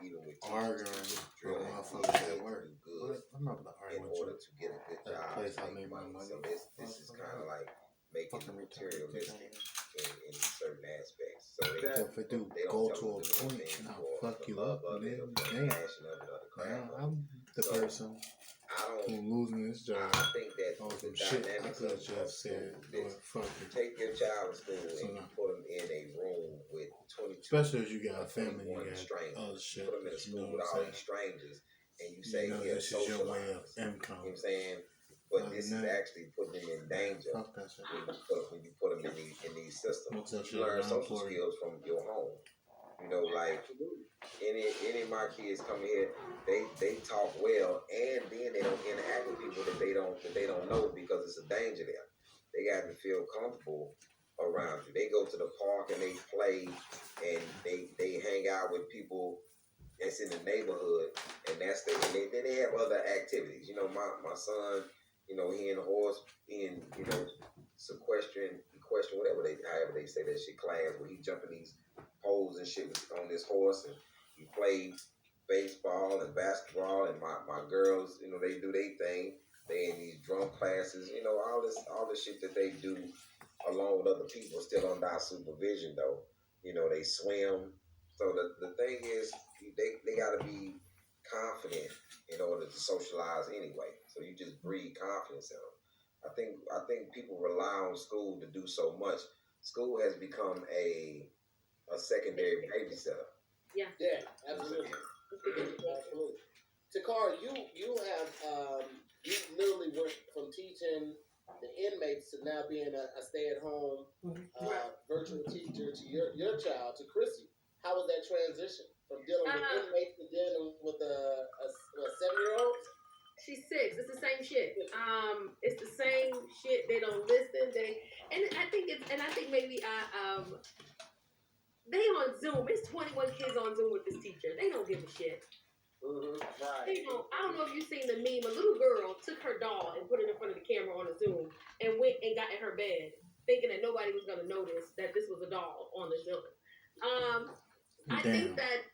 even with arguing with motherfuckers at work. good I'm not gonna in argue with order you. to get a good That job. place I to make my money. So this is kind of like making Fucking materialistic in certain aspects. So If it do they go don't to tell a us to do point anything and I'll for fuck the you love up, of it, or then for the damn. passion of it, or the craft of it. I'm the So, person I who don't. losing this job I think that on the some shit I dynamics could of just said, school is fuck it. take your child to school So and now- you put them in a room with 22, Especially if you got a family, you 21 got strangers. other shit. Put them in a You school know with what all I'm these saying? strangers, and you say, You know "Yeah, this is your way of socialize." You know income. what I'm saying? But Other this than is that, actually putting them in danger fuck that shit. when you put them in these systems. What's that You shit? learn social 940. skills from your home. You know, like any of my kids come here, they talk well, and then they don't interact with people that they don't know, because it's a danger there. They got to feel comfortable around you. They go to the park and they play, and they hang out with people that's in the neighborhood, and then they have other activities. You know, my son, you know, he in equestrian, however they say that shit class, where he jumping these poles and shit on this horse, and he played baseball and basketball, and my girls, you know, they do their thing. They in these drum classes, you know, all this shit that they do along with other people, still under our supervision though. You know, they swim. So the thing is, they got to be confident in order to socialize anyway. So you just breed confidence in them. I think people rely on school to do so much. School has become a secondary babysitter. Yeah, absolutely. Absolutely. Takara, you have you literally went from teaching the inmates to now being a stay-at-home virtual teacher to your child, to Chrissy. How was that transition From dealing with inmates to dealing with a 7-year-old? She's 6. It's the same shit. It's the same shit. They don't listen. I think maybe they on Zoom. It's 21 kids on Zoom with this teacher. They don't give a shit. Mm-hmm. Right. I don't know if you've seen the meme. A little girl took her doll and put it in front of the camera on a Zoom and went and got in her bed, thinking that nobody was gonna notice that this was a doll on the Zoom. I think that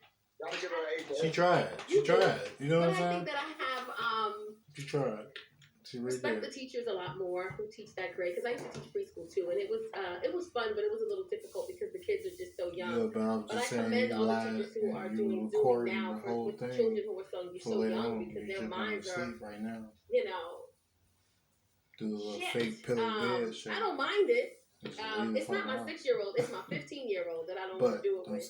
she tried. She tried. You know what I'm saying? I think that I have She tried. She really respect did. the teachers a lot more who teach that grade, because I used to teach preschool too, and it was fun, but it was a little difficult because the kids are just so young. Yeah, but I was just saying, commend you all the lied teachers who are and doing you Zoom recording now the whole with thing. children who are so young, because their minds are right now. You know, do a fake pillow bed shit. I don't mind it. It's not my 6-year-old. It's my 15-year-old that I don't want to do it with.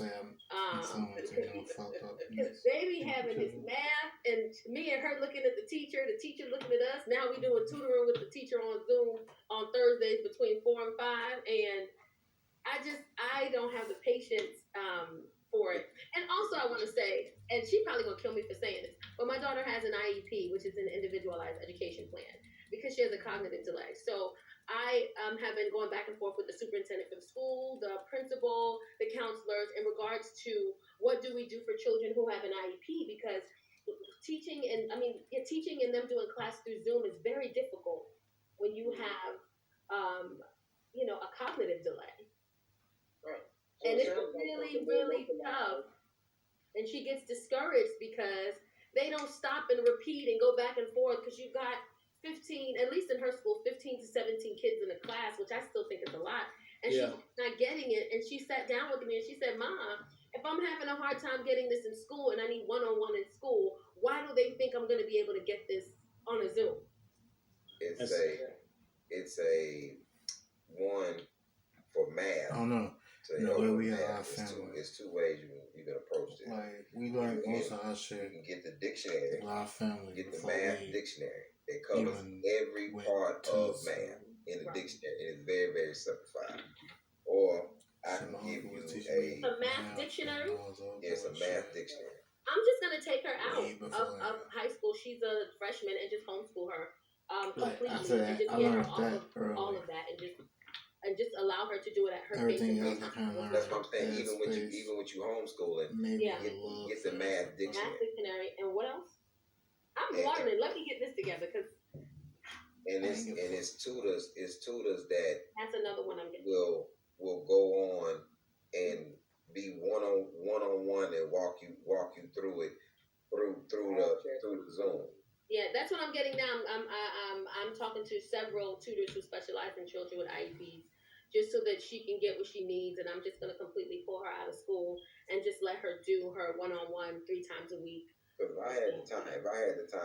Because they be having this math, and me and her looking at the teacher looking at us. Now we doing tutoring with the teacher on Zoom on Thursdays between 4 and 5, and I don't have the patience for it. And also I want to say, and she probably gonna kill me for saying this, but my daughter has an IEP, which is an individualized education plan, because she has a cognitive delay. So I have been going back and forth with the superintendent for the school, the principal, the counselors, in regards to what do we do for children who have an IEP, because teaching and them doing class through Zoom is very difficult when you have a cognitive delay. Right. And it's really, really tough. And she gets discouraged because they don't stop and repeat and go back and forth, because you've got 15, at least in her school, 15 to 17 kids in a class, which I still think is a lot. And she's not getting it. And she sat down with me and she said, Mom, if I'm having a hard time getting this in school and I need one-on-one in school, why do they think I'm going to be able to get this on a Zoom? It's a one for math. I don't know. We have our family. It's two ways you can approach this. Like, we learn most of our shit. You can get the dictionary. Our family. Get the math dictionary. It covers every part of math in the dictionary. It is very, very simplified. Or I can give you a math dictionary. Yes, a math dictionary. I'm just gonna take her out of high school. She's a freshman, and just homeschool her completely, and just get her all of that, and just allow her to do it at her pace. That's what I'm saying. Even with you homeschooling, get the math dictionary. And what else? I'm learning. Let me get this together, because. And it's tutors that that's another one I'm getting. Will go on and be one on one and walk you through it through the Zoom. Yeah, that's what I'm getting now. I'm talking to several tutors who specialize in children with IEPs, just so that she can get what she needs. And I'm just going to completely pull her out of school and just let her do her one-on-one 3 times a week. If I had the time,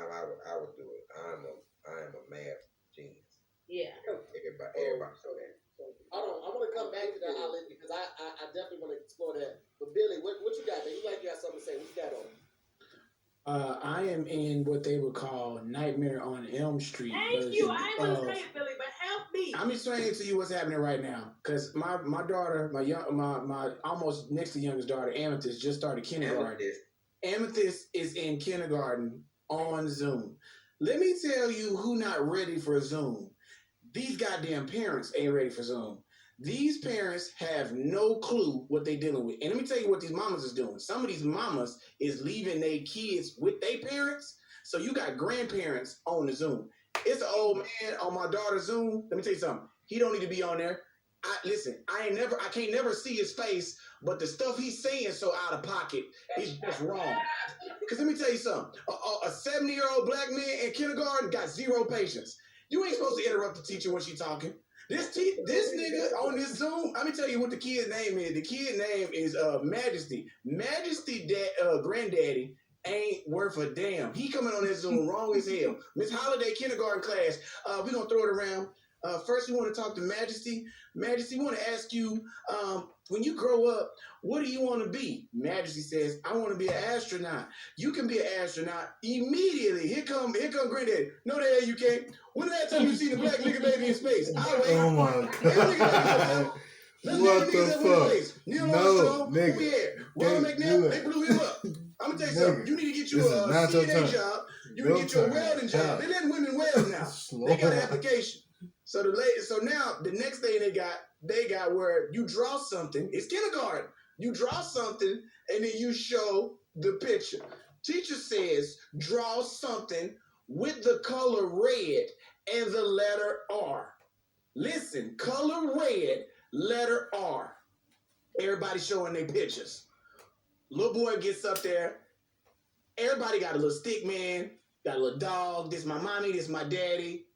I would do it. I am a math genius. Yeah. Everybody know that. I want to come back to that outlet, because I definitely want to explore that. But Billy, what you got, man? You got something to say? What you got on? I am in what they would call Nightmare on Elm Street. Thank you. I ain't gonna say it, Billy, but help me. I'm explaining to you what's happening right now, because my daughter, my almost next to youngest daughter, Amethyst, just started kindergarten. Amethyst is in kindergarten on Zoom. Let me tell you who not ready for Zoom. These goddamn parents ain't ready for Zoom. These parents have no clue what they dealing with. And let me tell you what these mamas is doing. Some of these mamas is leaving their kids with their parents. So you got grandparents on the Zoom. It's an old man on my daughter's Zoom. Let me tell you something. He don't need to be on there. I can't never see his face, but the stuff he's saying so out of pocket is just wrong. Because let me tell you something. A 70-year-old black man in kindergarten got zero patience. You ain't supposed to interrupt the teacher when she's talking. This nigga on this Zoom, let me tell you what the kid's name is. The kid's name is Majesty. Majesty granddaddy ain't worth a damn. He coming on this Zoom wrong as hell. Miss Holiday kindergarten class, we're going to throw it around. First, we want to talk to Majesty. Majesty, we want to ask you, when you grow up, what do you want to be? Majesty says, I want to be an astronaut. You can be an astronaut immediately. Here come Granddaddy. No, the hell you can't. When the last time you seen a black nigga baby in space? Oh my God. What the fuck? No, nigga. Who we at? Ron McNabb, they blew him up. I'm gonna tell you something. You need to get you a CNA job. You need to get you a welding job. They letting women weld now. They got an application. So so now the next thing they got where you draw something. It's kindergarten. You draw something and then you show the picture. Teacher says draw something with the color red and the letter R. Listen, color red, letter R. Everybody showing their pictures. Little boy gets up there. Everybody got a little stick man, got a little dog. This my mommy, this my daddy.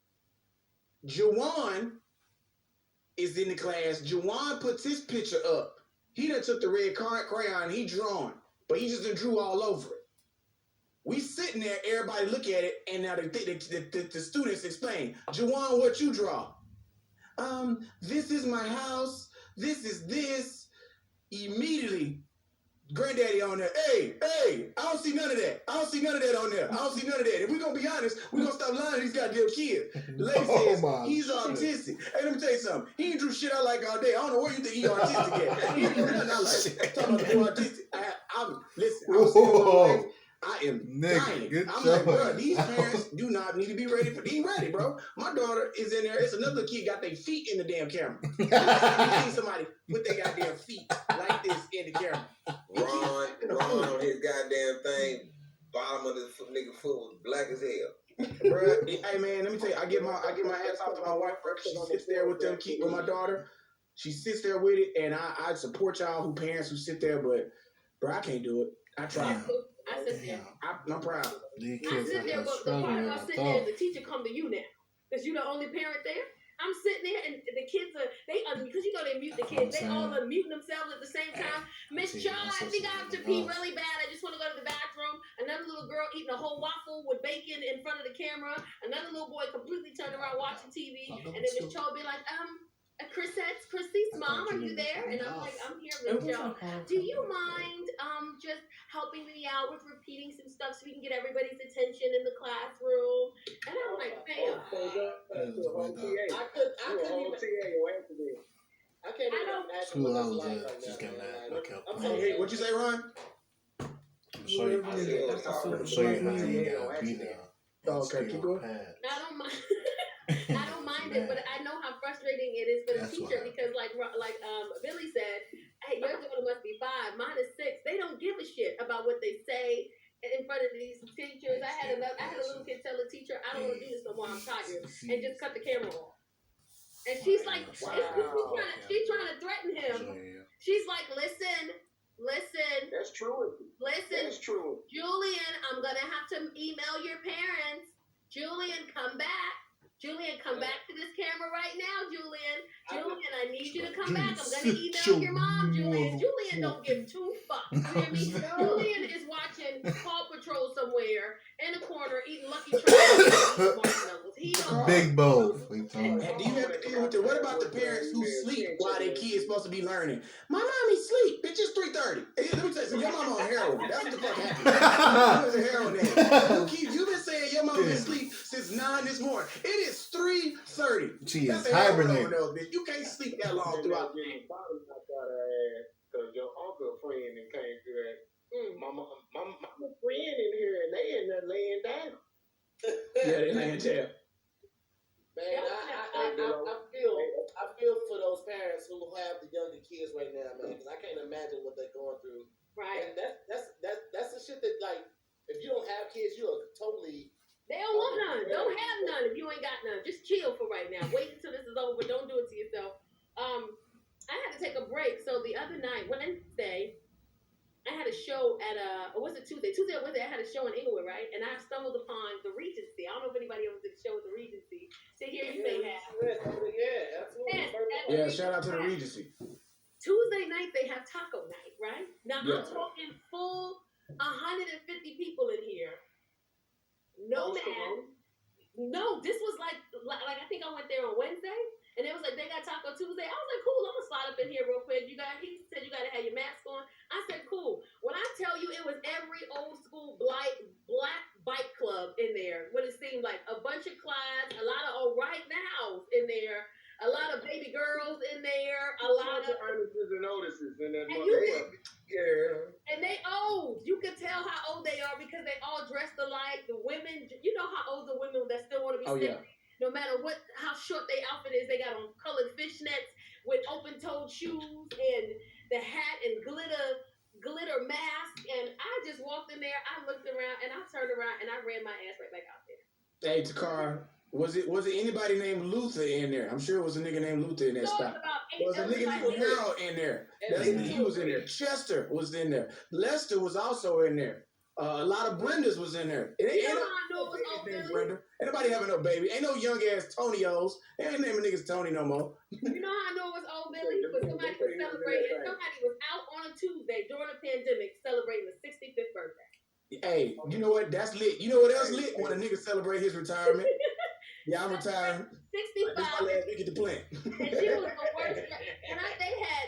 Juwan is in the class. Juwan puts his picture up. He done took the red crayon, he drawn, but he just done drew all over it. We sitting there, everybody look at it, and now the students explain. Juwan, what you draw? This is my house. This is this. Immediately, granddaddy on there. Hey, I don't see none of that. I don't see none of that on there. I don't see none of that. If we're going to be honest, we're going to stop lying to these goddamn kids. The lady says, he's autistic. Hey, let me tell you something. He ain't drew shit out like all day. I don't know where you think he autistic at. He ain't drew nothing out like talking about the boy autistic. Listen, I'm saying my wife, I am dying. I'm like, bro, these parents do not need to be ready for. They ain't ready, bro. My daughter is in there. It's another kid got their feet in the damn camera. You see somebody put their goddamn feet like this in the camera. Ron on his goddamn thing, bottom of the nigga foot was black as hell. Bro, hey man, let me tell you, I get my hats off to my wife, bro. She sits there with them with my daughter. She sits there with it, and I support y'all who parents who sit there, but bro, I can't do it. I try. I sit there. I'm proud. I sit there, but the part of sitting there, the teacher come to you now, because you're the only parent there. I'm sitting there, and the kids are because you know they mute the kids. They all are muting themselves at the same time. Miss Shaw, I think I have to pee really bad. I just want to go to the bathroom. Another little girl eating a whole waffle with bacon in front of the camera. Another little boy completely turned around watching TV, and then Miss Shaw be like, Chrissy's mom, are you there? And I'm like, I'm here, Miss Shaw. Do you mind just helping me out with repeating some stuff so we can get everybody's attention in the classroom? And I'm like, bam. I couldn't even I can't even imagine what it's like right now. Hey, what'd you say, Ron? Show you how you gotta be there. Okay, keep going. I don't mind it, but I know how frustrating it is for the teacher because, like Billy said, hey, your daughter must be 5, mine is 6. They don't give a shit about what they say in front of these teachers. I had a little kid tell a teacher, I don't want to do this no more, I'm tired, and just cut the camera off. And she's like, she's trying to threaten him. She's like, listen. That's true. Listen, That's true. Julian, I'm gonna have to email your parents. Julian, come back. Julian, come back to this camera right now, Julian. Julian, I need you to come back. I'm gonna email your mom, Julian. Julian don't give 2 fucks. You hear me? Julian is watching Paw Patrol somewhere in a corner eating Lucky Charms. He don't Big bowl. Do you have to deal with it? What about the parents who sleep while their kids supposed to be learning? My mommy sleep. Bitch, it's 3:30. Hey, let me tell you something. Your mama on heroin. That's what the fuck happened. She was a heroin addict. You've been saying your mama been asleep since 9 this morning. It is 3:30. She is hibernating. You can't sleep that long throughout the day. Because your uncle friend came through that. Mama friend in here, and they in there laying down. Yeah, they laying down. Man, I feel for those parents who have the younger kids right now, man, because I can't imagine what they're going through. Right. And that's the shit that, like, if you don't have kids, you are totally. They don't want none. Don't have none if you ain't got none. Just chill for right now. Wait until this is over. Don't do it to yourself. I had to take a break. So the other night, Wednesday, I had a show at or was it Tuesday? Tuesday or Wednesday, I had a show in Inglewood, right? And I stumbled upon the Regency. I don't know if anybody ever did a show at the Regency. So here you may have. Yeah, absolutely. Yeah, shout out to the Regency. Tuesday night they have taco night, right? Now Yeah. I'm talking full 150 people in here. No man. No, this was like I think I went there on Wednesday, and it was like they got Taco Tuesday. I was like, cool, I'm gonna slide up in here real quick. He said you gotta have your mask on. I said, cool. When I tell you it was every old school black bike club in there, what it seemed like a bunch of Clydes, a lot of right nows in there, a lot of baby girls in there, a lot of no matter how short their outfit is, they got on colored fishnets with open-toed shoes and the hat and glitter mask. And I just walked in there, I looked around, and I turned around and I ran my ass right back out there. Hey, Takar, was it anybody named Luther in there? I'm sure it was a nigga named Luther in that spot. Was a nigga named Harold in there? He was in there. Chester was in there. Lester was also in there. A lot of Brendas was in there. You know how I know it was old Billy? Brenda. Ain't nobody having no baby. Ain't no young ass Tonyos. They ain't naming niggas Tony no more. You know how I know it was old Billy? Because somebody was celebrating. Somebody was out on a Tuesday during a pandemic celebrating the 65th birthday. Hey, you know what? That's lit. You know what else lit? When a nigga celebrate his retirement. Yeah, I'm retiring. 65. This my last week at the plant. And she was the worst. And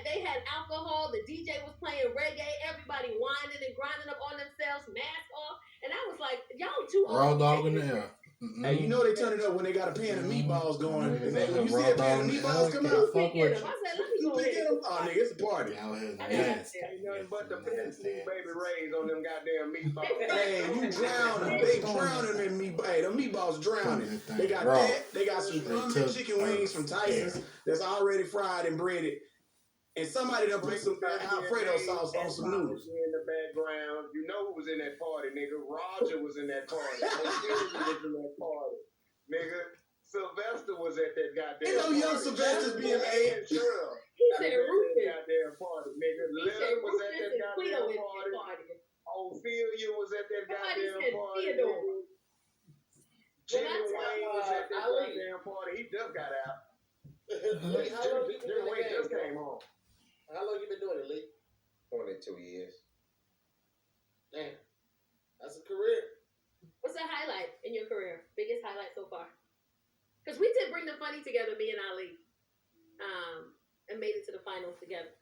they had alcohol. The DJ was playing reggae. Everybody whining and grinding up on themselves, mask off. And I was like, y'all too old. Raw dog in the air. Hey, you know they turn it up when they got a pan of meatballs going. When you see a pan of meatballs come out, fuck with you. I said, let me go ahead. Oh, nigga, it's a party. Ain't nothing but the baby rays on them goddamn meatballs. Hey, you drowning. They drowning in meatballs. Hey, the meatballs drowning. They got that. They got some drumstick chicken wings from Tyson's that's already fried and breaded. And somebody done put some Alfredo sauce on some noodles. In the background, you know who was in that party, nigga. Roger was in that party. was in that party, nigga. Sylvester was at that goddamn. Ain't no young Sylvester's being made. He said Rufus. Goddamn party, nigga. Lil was at that goddamn party. Ophelia was at that goddamn party. Jimmy Wayne was at that goddamn party. He just got out. Jimmy Wayne just came home. How long you been doing it, Lee? 22 years. Damn. That's a career. What's the highlight in your career? Biggest highlight so far? Because we did bring the funny together, me and Ali. And made it to the finals together.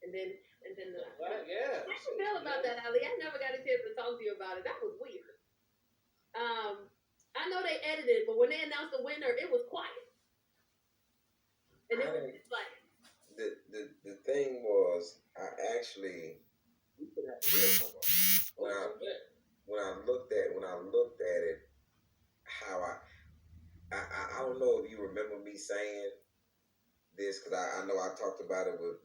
And then yeah. How you feel about that, Ali? I never got a chance to talk to you about it. That was weird. I know they edited, but when they announced the winner, it was quiet. And it was just like the thing was, I actually when I looked at it, how I don't know if you remember me saying this, because I know I talked about it with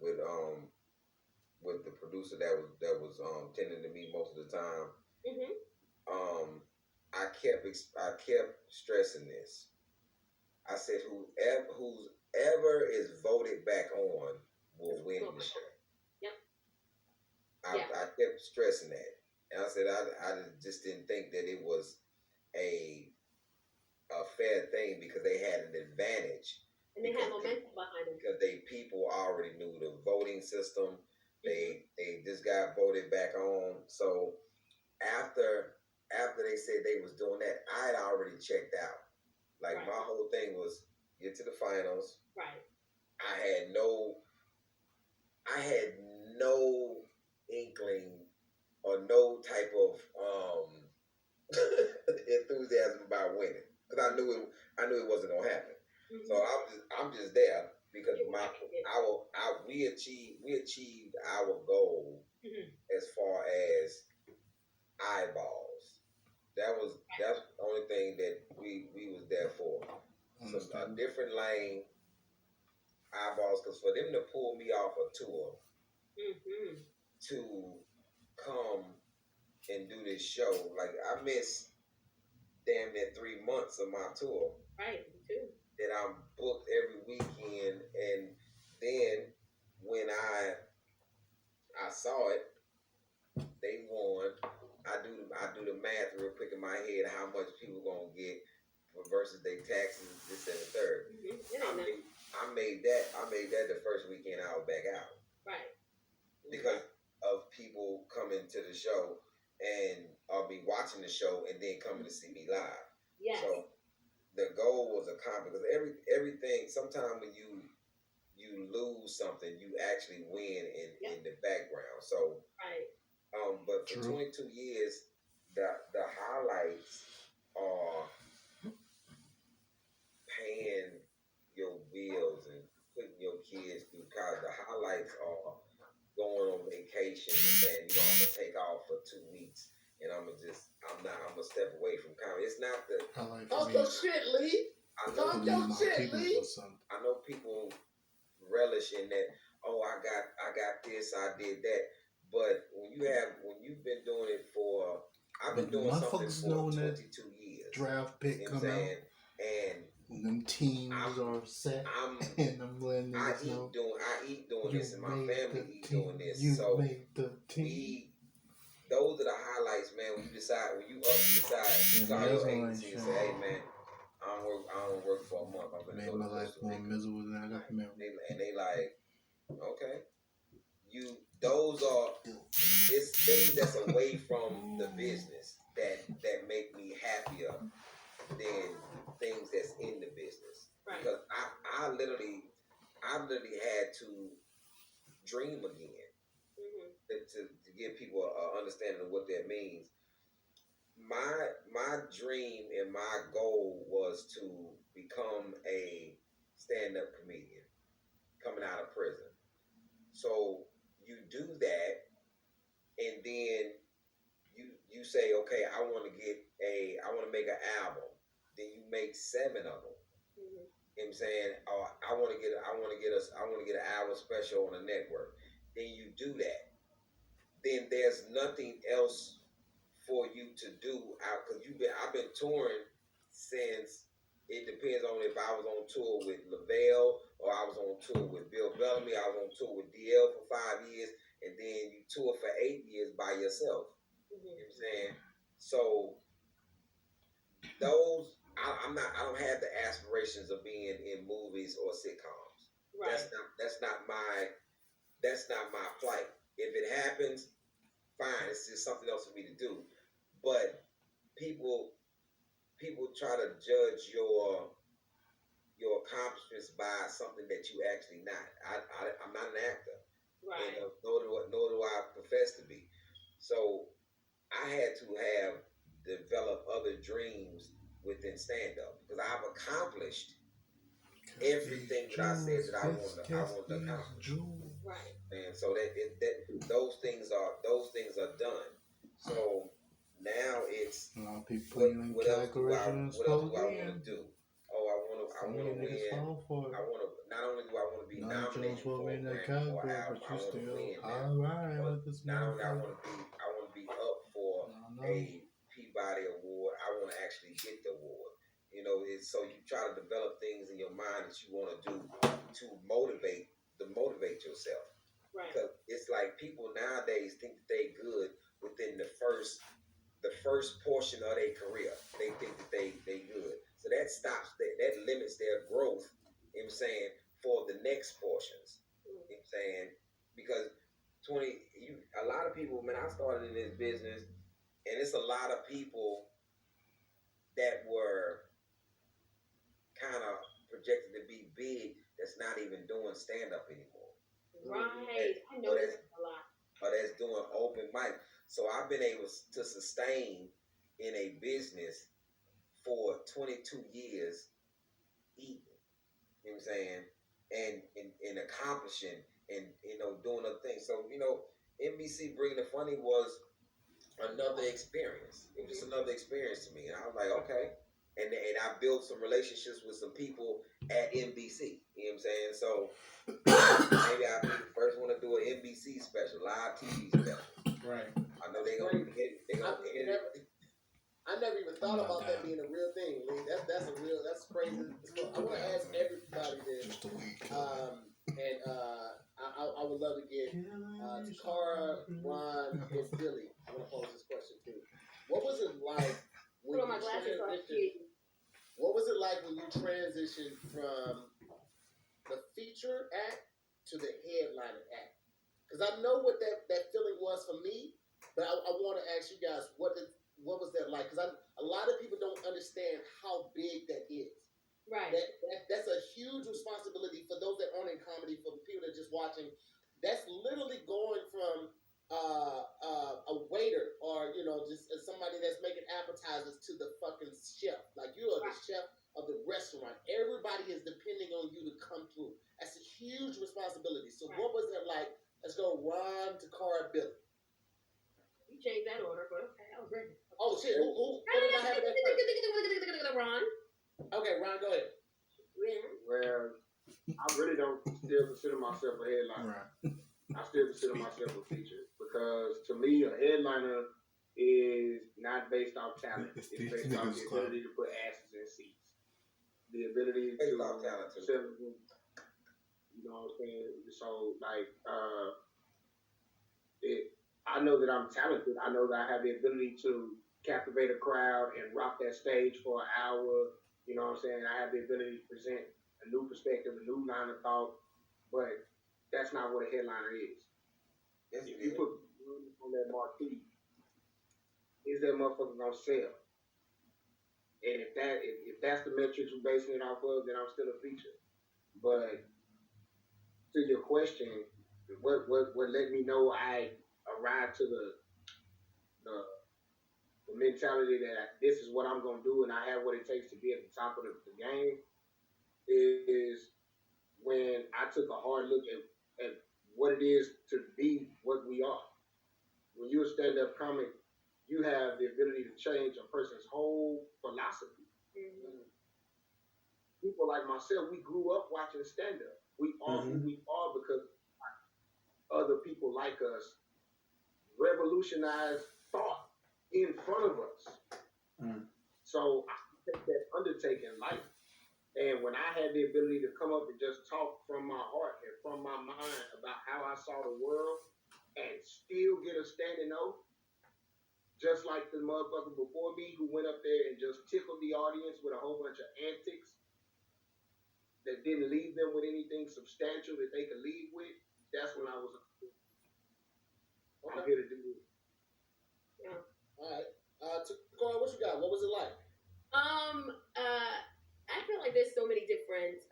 the producer that was tending to me most of the time. mm-hmm. I kept stressing this. I said whoever is voted back on will win the show. Yep. I kept stressing that, and I said I just didn't think that it was a fair thing, because they had an advantage. And they had momentum behind it. Because people already knew the voting system. They just got voted back on. So after they said they was doing that, I had already checked out. Like, right. My whole thing was get to the finals. Right. I had no inkling or no type of enthusiasm about winning, because I knew it wasn't gonna happen. Mm-hmm. So I'm just there because we achieved our goal. Mm-hmm. As far as eyeballs. That's the only thing that we was there for. A different lane, eyeballs, because for them to pull me off a tour, mm-hmm. to come and do this show, like, I missed damn near 3 months of my tour. Right, me too. That I'm booked every weekend, and then when I saw it, they won. I do the math real quick in my head, how much people gonna get versus their taxes, this and the third. Mm-hmm. I made that the first weekend I was back out. Right. Because of people coming to the show and be watching the show and then coming to see me live. Yes. So the goal was accomplished, because everything, sometimes when you lose something, you actually win in the background. So right. But for 22 years, the highlights are paying your bills and putting your kids through college. The highlights are going on vacation and saying, I'm gonna take off for 2 weeks and I'm gonna step away from comedy. It's not the your shit, Lee. Talk your shit, Lee. I know people relish in that. Oh, I got this, I did that. But when you've been doing it for, I've been doing something for 22 years. Draft pick come out, and them teams are set. And I'm letting niggas know. I eat doing this, and my family eat doing this. You so make the team. Those are the highlights, man. When you decide, call your agency and say, "Hey, man, I don't work for a month. I'm gonna made go my to life more miserable than I got from it." And they like, okay, those are it's things that's away from the business that make me happier than things that's in the business. Right. Because I literally had to dream again. To give people an understanding of what that means. My dream and my goal was to become a stand-up comedian coming out of prison. So you do that, and then you say, okay, I want to make an album. Then you make 7 of them. You know what I'm saying? Oh, I want to get an hour special on a network. Then you do that. Then there's nothing else for you to do out because I've been touring since. It depends on if I was on tour with Lavelle or I was on tour with Bill Bellamy. I was on tour with DL for 5 years, and then you tour for 8 years by yourself. You know what I'm saying? So those I don't have the aspirations of being in movies or sitcoms. Right. That's not my plight. If it happens, fine. It's just something else for me to do. But people try to judge your accomplishments by something that you actually not. I'm not an actor, right? And, nor do I profess to be. So I had to have developed other dreams within stand up because I've accomplished everything that I said that I want to accomplish. Right. And so those things are done. So now it's what else do I want to do? Oh, I want to win. Not only do I want to be nominated for a Grammy or album, I want to win now. Not only I want to be up for a Peabody Award. I want to actually get the award. You know, so you try to develop things in your mind that you want to do to motivate yourself. Right. Because it's like people nowadays think that they good within the first portion of their career. They think that they good. So that stops that limits their growth, you know what I'm saying, for the next portions. You know what I'm saying? Because a lot of people, man, I started in this business and it's a lot of people that were kind of projected to be big that's not even doing stand-up anymore. Right. I know that's a lot. Or that's doing open mic. So I've been able to sustain in a business for 22 years eating. You know what I'm saying? And accomplishing and, doing other things. So, NBC Bring the Funny was another experience. It was just another experience to me. And I was like, okay. And I built some relationships with some people at NBC. You know what I'm saying? So maybe I'll be the first one to do an NBC special, live TV special. Right. I know they're going to hit it. I never even thought about that being a real thing, Lee. That's crazy. So I want to ask everybody this. I would love to get Takara, Ron, and Billy. I want to pose this question too. What was it like when you transitioned from the feature act to the headliner act? Because I know what that feeling was for me, but I want to ask you guys what was that like? Because a lot of people don't understand how big that is. Right. That's a huge responsibility for those that aren't in comedy. For the people that are just watching, that's literally going from a waiter or just somebody that's making appetizers to the fucking chef. Like you are the chef of the restaurant. Everybody is depending on you to come through. That's a huge responsibility. So what was it like? Let's go Ron, Takara, Billy. You changed that order, but okay, I was ready. Oh shit! Who did I have that first? Ron. Okay, Ron, go ahead. Well, I really don't still consider myself a headliner. Right. I still consider myself a feature because to me, a headliner is not based off talent. It's based off the ability to put asses in seats. The ability to off talent too. sell, you know what I'm saying? So like, I know that I'm talented. I know that I have the ability to captivate a crowd and rock that stage for an hour. You know what I'm saying? I have the ability to present a new perspective, a new line of thought, but that's not what a headliner is. If you put on that marquee, is that motherfucker gonna sell? And if that's the metrics we're basing it off of, then I'm still a feature. But to your question, what let me know I arrived to the mentality that this is what I'm gonna do and I have what it takes to be at the top of the game is when I took a hard look at what it is to be what we are. When you're a stand-up comic, you have the ability to change a person's whole philosophy. Mm-hmm. People like myself, we grew up watching stand-up. We are who we are because other people like us revolutionized thought in front of us. So I take that undertaking life. And when I had the ability to come up and just talk from my heart and from my mind about how I saw the world and still get a standing O, just like the motherfucker before me who went up there and just tickled the audience with a whole bunch of antics that didn't leave them with anything substantial that they could leave with, that's when I was I'm here to do it. Yeah. All right. Takora, what you got? What was it like? I feel like there's so many different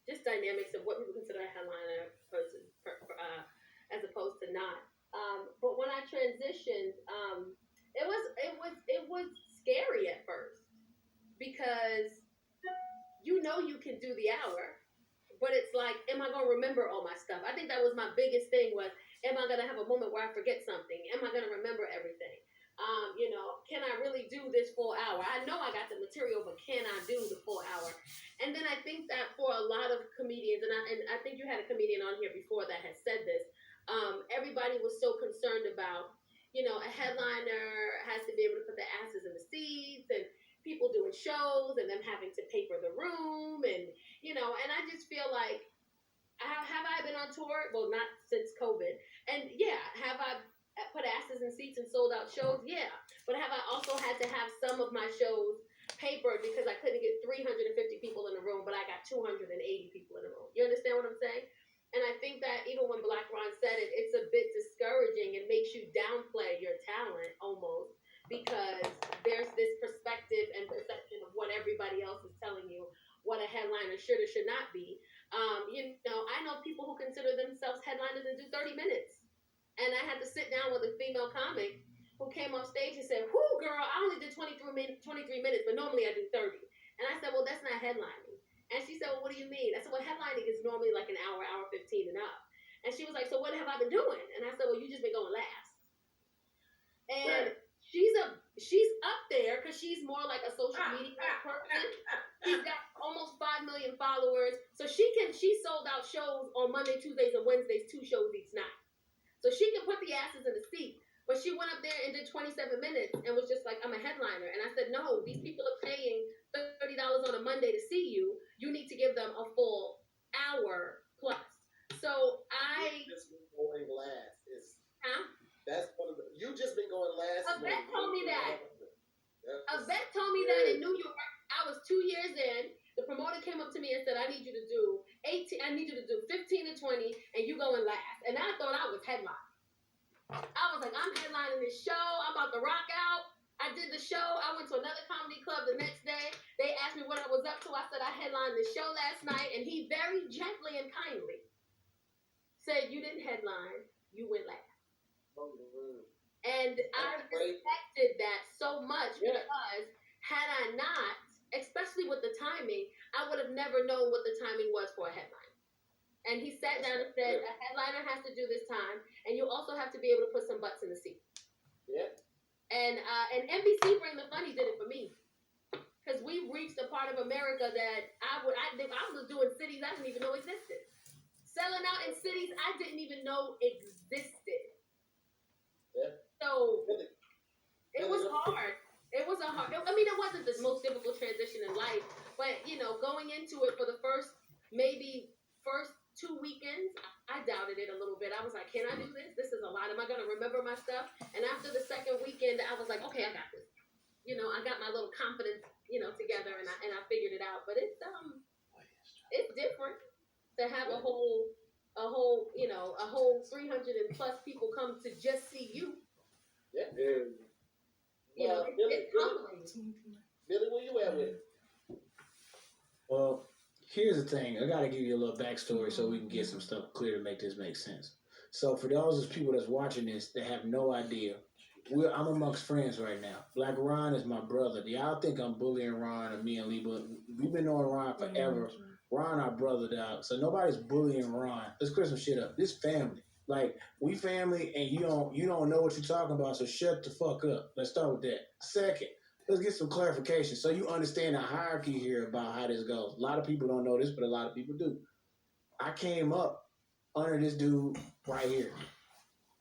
just dynamics of what people consider a headliner versus as opposed to not. But when I transitioned, it was scary at first because you can do the hour, but it's like, am I gonna remember all my stuff? I think that was my biggest thing was, am I gonna have a moment where I forget something? Am I gonna remember everything? Can I really do this full hour? I know I got the material, but can I do the full hour? And then I think that for a lot of comedians, and I think you had a comedian on here before that had said this, everybody was so concerned about, a headliner has to be able to put the asses in the seats and people doing shows and them having to paper the room and I just feel like, have I been on tour? Well, not since COVID. And yeah, have I put asses in seats and sold out shows? Yeah. But have I also had to have some of my shows papered because I couldn't get 350 people in the room, but I got 280 people in the room? You understand what I'm saying? And I think that even when Black Ron said it, it's a bit discouraging. It makes you downplay your talent almost because there's this perspective and perception of what everybody else is telling you what a headliner should or should not be. I know people who consider themselves headliners and do 30 minutes. And I had to sit down with a female comic who came off stage and said, "Whoo, girl, I only did 23 minutes, but normally I do 30." And I said, "Well, that's not headlining." And she said, "Well, what do you mean?" I said, "Well, headlining is normally like an hour, hour 15 and up." And she was like, "So what have I been doing?" And I said, "Well, you just been going last." And she's up there because she's more like a social media person. She's got almost 5 million followers. So she sold out shows on Monday, Tuesdays, and Wednesdays, 2 shows each night. So she can put the asses in the seat. But she went up there and did 27 minutes and was just like, "I'm a headliner." And I said, "No, these people are paying $30 on a Monday to see you. You need to give them a full hour plus." So You just been going last. That's one of the. You just been going last. A vet told me that. A vet told me that in New York. I was 2 years in. The promoter came up to me and said, "I need you to do 18. I need you to do 15 to 20, and you going last." And I thought I was headlining. I was like, "I'm headlining this show. I'm about to rock out." I did the show. I went to another comedy club the next day. They asked me what I was up to. I said I headlined the show last night, and he very gently and kindly said, "You didn't headline. You went last." And I respected that so much because had I not, especially with the timing, I would have never known what the timing was for a headline. And he sat down and said, "A headliner has to do this time, and you also have to be able to put some butts in the seat." Yeah. And NBC Bring the Funny did it for me. Because we reached a part of America that I was doing cities I didn't even know existed. Selling out in cities I didn't even know existed. Yeah. So it was hard. It was a hard. I mean, it wasn't the most difficult transition in life, but going into it for the first 2 weekends, I doubted it a little bit. I was like, can I do this? This is a lot. Am I gonna remember my stuff? And after the second weekend, I was like, okay, I got this. I got my little confidence, together, and I figured it out. But it's different to have a whole 300 and plus people come to just see you. Yeah. It's humbling. Billy, where you at with it? Well, here's the thing. I got to give you a little backstory so we can get some stuff clear to make this make sense. So for those people that's watching this that have no idea, I'm amongst friends right now. Black Ron is my brother. Do y'all think I'm bullying Ron or me and Lee? But we've been knowing Ron forever. Ron, our brother, dog. So nobody's bullying Ron. Let's clear some shit up. This family. Like, we family, and you don't know what you're talking about, so shut the fuck up. Let's start with that. Second, let's get some clarification so you understand the hierarchy here about how this goes. A lot of people don't know this, but a lot of people do. I came up under this dude right here.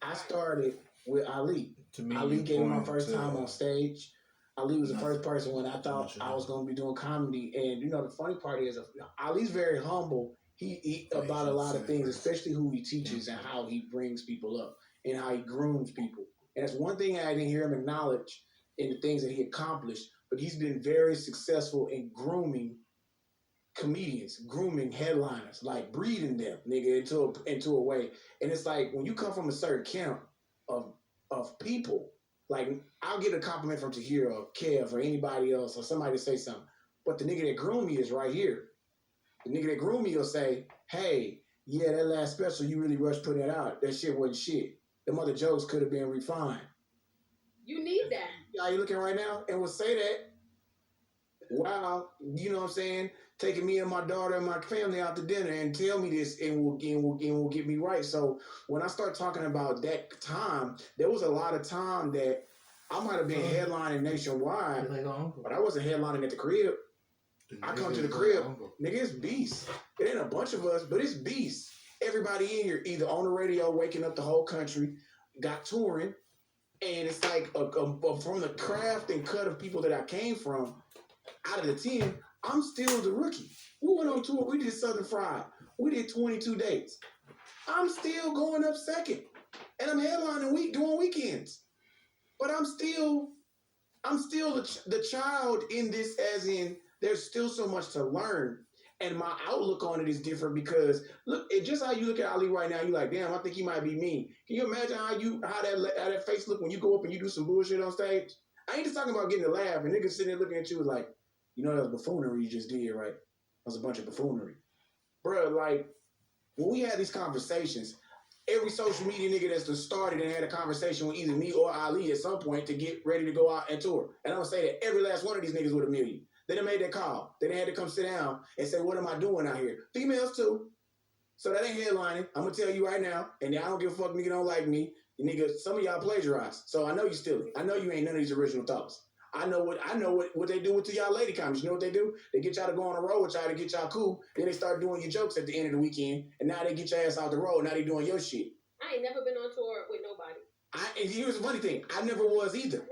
I started with Ali. To me, Ali gave me my first time on stage. Ali was the first person when I thought I was going to be doing comedy. And, the funny part is, Ali's very humble. He about a lot of things, especially who he teaches and how he brings people up and how he grooms people. And that's one thing I didn't hear him acknowledge in the things that he accomplished. But he's been very successful in grooming comedians, grooming headliners, like breeding them, nigga, into a way. And it's like when you come from a certain camp of people, like I'll get a compliment from Tahir or Kev or anybody else or somebody to say something. But the nigga that groomed me is right here. The nigga that groomed me will say, hey, yeah, that last special, you really rushed putting that out. That shit wasn't shit. Them other jokes could have been refined. You need that. Yeah, you looking right now and will say that. Wow, you know what I'm saying? Taking me and my daughter and my family out to dinner and tell me this and will get me right. So when I start talking about that time, there was a lot of time that I might have been headlining nationwide, but I wasn't headlining at the crib. I come to the crib, nigga, it's beast. It ain't a bunch of us, but it's beast. Everybody in here, either on the radio, waking up the whole country, got touring, and it's like from the craft and cut of people that I came from, out of the 10, I'm still the rookie. We went on tour, we did Southern Fried. We did 22 dates. I'm still going up second. And I'm headlining doing weekends. But I'm still the child in this, as in there's still so much to learn. And my outlook on it is different because look, just how you look at Ali right now, you're like, damn, I think he might be mean. Can you imagine how that face look when you go up and you do some bullshit on stage? I ain't just talking about getting a laugh and niggas sitting there looking at you like, that was buffoonery you just did, right? That was a bunch of buffoonery. Bruh, like, when we had these conversations, every social media nigga that's started and had a conversation with either me or Ali at some point to get ready to go out and tour. And I'm going to say that every last one of these niggas with $1 million. They done made that call. They done had to come sit down and say, what am I doing out here? Females too. So that ain't headlining. I'm going to tell you right now, and I don't give a fuck, nigga don't like me. Nigga, some of y'all plagiarize. So I know you steal it. I know you ain't none of these original thoughts. I know what they do with y'all lady comics. You know what they do? They get y'all to go on a road with y'all to get y'all cool. Then they start doing your jokes at the end of the weekend. And now they get your ass out the road. Now they doing your shit. I ain't never been on tour with nobody. And here's the funny thing. I never was either.